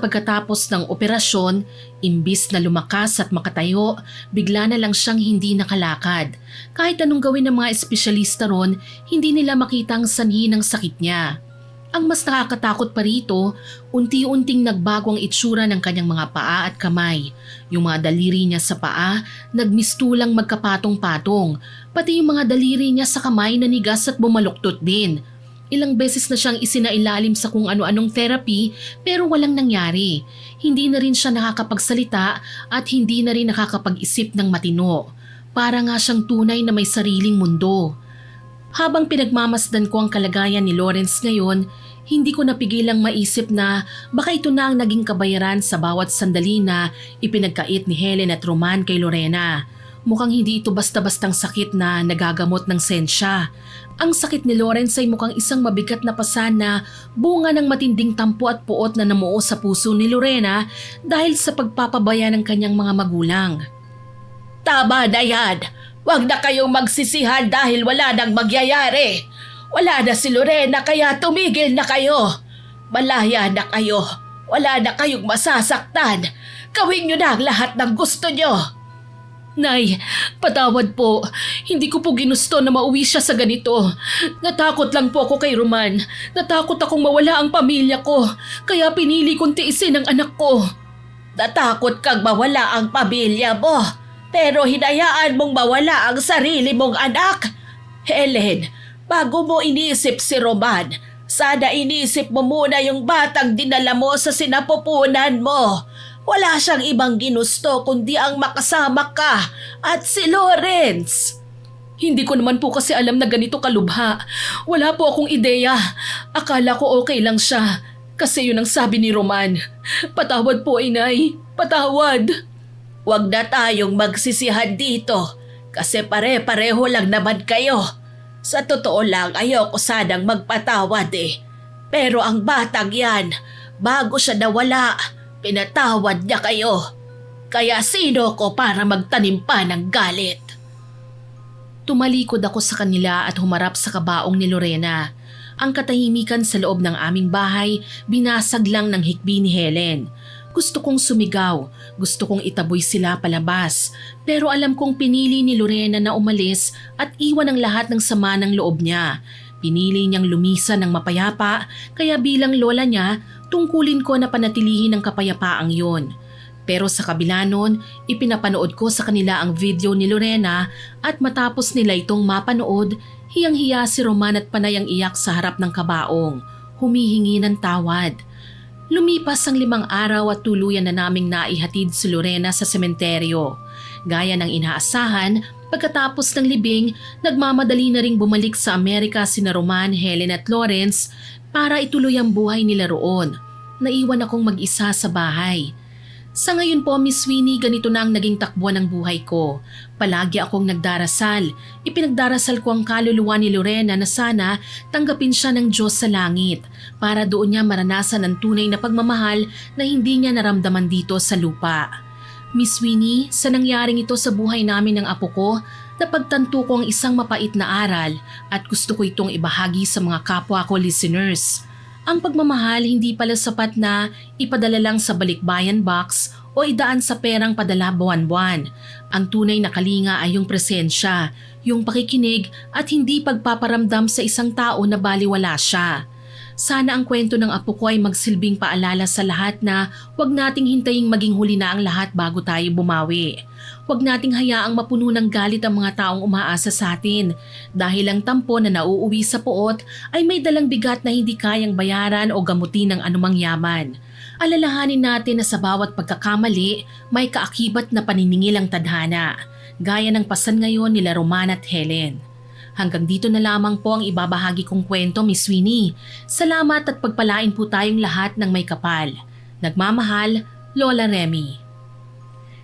D: ng operasyon, imbis na lumakas at makatayo, bigla na lang siyang hindi nakalakad. Kahit anong gawin ng mga espesyalista ron, hindi nila makita ang sanhi ng sakit niya. Ang mas nakakatakot pa rito, unti-unting nagbago ang itsura ng kanyang mga paa at kamay. Yung mga daliri niya sa paa, nagmistulang magkapatong-patong. Pati yung mga daliri niya sa kamay nanigas at bumaluktot din. Ilang beses na siyang isinailalim sa kung ano-anong therapy pero walang nangyari. Hindi na rin siya nakakapagsalita at hindi na rin nakakapag-isip ng matino. Para nga siyang tunay na may sariling mundo. Habang pinagmamasdan ko ang kalagayan ni Lawrence ngayon, hindi ko napigilang maisip na baka ito na ang naging kabayaran sa bawat sandali na ipinagkait ni Helen at Roman kay Lorena. Mukhang hindi ito basta-bastang sakit na nagagamot ng sensya. Ang sakit ni Lawrence ay mukhang isang mabigat na pasan na bunga ng matinding tampo at puot na namuo sa puso ni Lorena dahil sa pagpapabaya ng kanyang mga magulang.
C: Tama na yan. Huwag na kayong magsisihan dahil wala nang magyayari. Wala na si Lorena kaya tumigil na kayo. Malaya na kayo. Wala na kayong masasaktan. Gawin nyo na ang lahat ng gusto nyo. Nay, patawad po. Hindi ko po ginusto na mauwi siya sa ganito. Natakot lang po ako kay Roman. Natakot akong mawala ang pamilya ko. Kaya pinili kong tiisin ang anak ko. Natakot kang mawala ang pamilya mo. Pero hinayaan mong mawala ang sarili mong anak. Helen, bago mo inisip si Roman, sana inisip mo muna yung batang dinala mo sa sinapupunan mo. Wala siyang ibang ginusto kundi ang makasama ka at si Lawrence. Hindi ko naman po kasi alam na ganito kalubha. Wala po akong ideya. Akala ko okay lang siya. Kasi yun ang sabi ni Roman. Patawad po, inay. Patawad. Huwag na tayong magsisihan dito. Kasi pare-pareho lang naman kayo. Sa totoo lang, ayoko sanang magpatawad eh. Pero ang batang yan, bago siya nawala, pinatawad niya kayo. Kaya sino ko para magtanim pa ng galit?
D: Tumalikod ako sa kanila at humarap sa kabaong ni Lorena. Ang katahimikan sa loob ng aming bahay, binasag lang ng hikbi ni Helen. Gusto kong sumigaw, gusto kong itaboy sila palabas. Pero alam kong pinili ni Lorena na umalis at iwan ang lahat ng sama ng loob niya. Pinili niyang lumisan ng mapayapa, kaya bilang lola niya, tungkulin ko na panatilihin ang kapayapaang yon. Pero sa kabila nun, ipinapanood ko sa kanila ang video ni Lorena at matapos nila itong mapanood, hiyang-hiya si Roman at panay ang iyak sa harap ng kabaong, humihingi ng tawad. Lumipas ang 5 araw at tuluyan na naming naihatid si Lorena sa sementeryo. Gaya ng inaasahan, pagkatapos ng libing, nagmamadali na ring bumalik sa Amerika sina Roman, Helen at Lawrence para ituloy ang buhay nila roon. Naiwan akong mag-isa sa bahay. Sa ngayon po, Miss Winnie, ganito na ang naging takbo ng buhay ko. Palagi akong nagdarasal. Ipinagdarasal ko ang kaluluwa ni Lorena na sana tanggapin siya ng Diyos sa langit para doon niya maranasan ang tunay na pagmamahal na hindi niya naramdaman dito sa lupa. Miss Winnie, sa nangyaring ito sa buhay namin ng apo ko, napagtanto ko ang isang mapait na aral at gusto ko itong ibahagi sa mga kapwa ko listeners. Ang pagmamahal hindi pala sapat na ipadala lang sa balikbayan box o idaan sa perang padala buwan-buwan. Ang tunay na kalinga ay yung presensya, yung pakikinig at hindi pagpaparamdam sa isang tao na baliwala siya. Sana ang kwento ng apo ko ay magsilbing paalala sa lahat na huwag nating hintaying maging huli na ang lahat bago tayo bumawi. Huwag nating hayaang mapuno ng galit ang mga taong umaasa sa atin dahil ang tampo na nauuwi sa puot ay may dalang bigat na hindi kayang bayaran o gamutin ng anumang yaman. Alalahanin natin na sa bawat pagkakamali may kaakibat na paniningil ang tadhana, gaya ng pasan ngayon nila Roman at Helen. Hanggang dito na lamang po ang ibabahagi kong kwento, Miss Winnie. Salamat at pagpalain po tayong lahat ng may kapal. Nagmamahal, Lola Remy.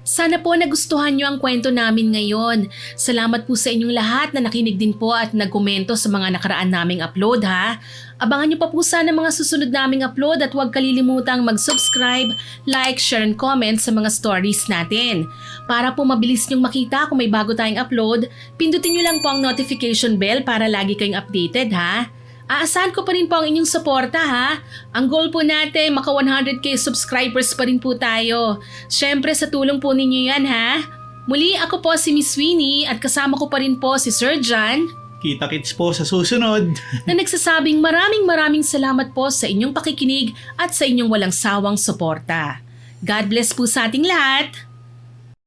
D: Sana po nagustuhan niyo ang kwento namin ngayon. Salamat po sa inyong lahat na nakinig din po at nagkomento sa mga nakaraan naming upload ha. Abangan niyo pa po sana mga susunod naming upload at huwag kalilimutang mag-subscribe, like, share and comment sa mga stories natin. Para po mabilis niyong makita kung may bago tayong upload, pindutin niyo lang po ang notification bell para lagi kayong updated ha. Aasahan ko pa rin po ang inyong suporta ha. Ang goal po natin, maka 100k subscribers pa rin po tayo. Syempre sa tulong po ninyo yan ha. Muli ako po si Miss Winnie at kasama ko pa rin po si Sir John.
B: Kita-kits po sa susunod.
D: Na nagsasabing maraming salamat po sa inyong pakikinig at sa inyong walang sawang suporta. God bless po sa ating lahat.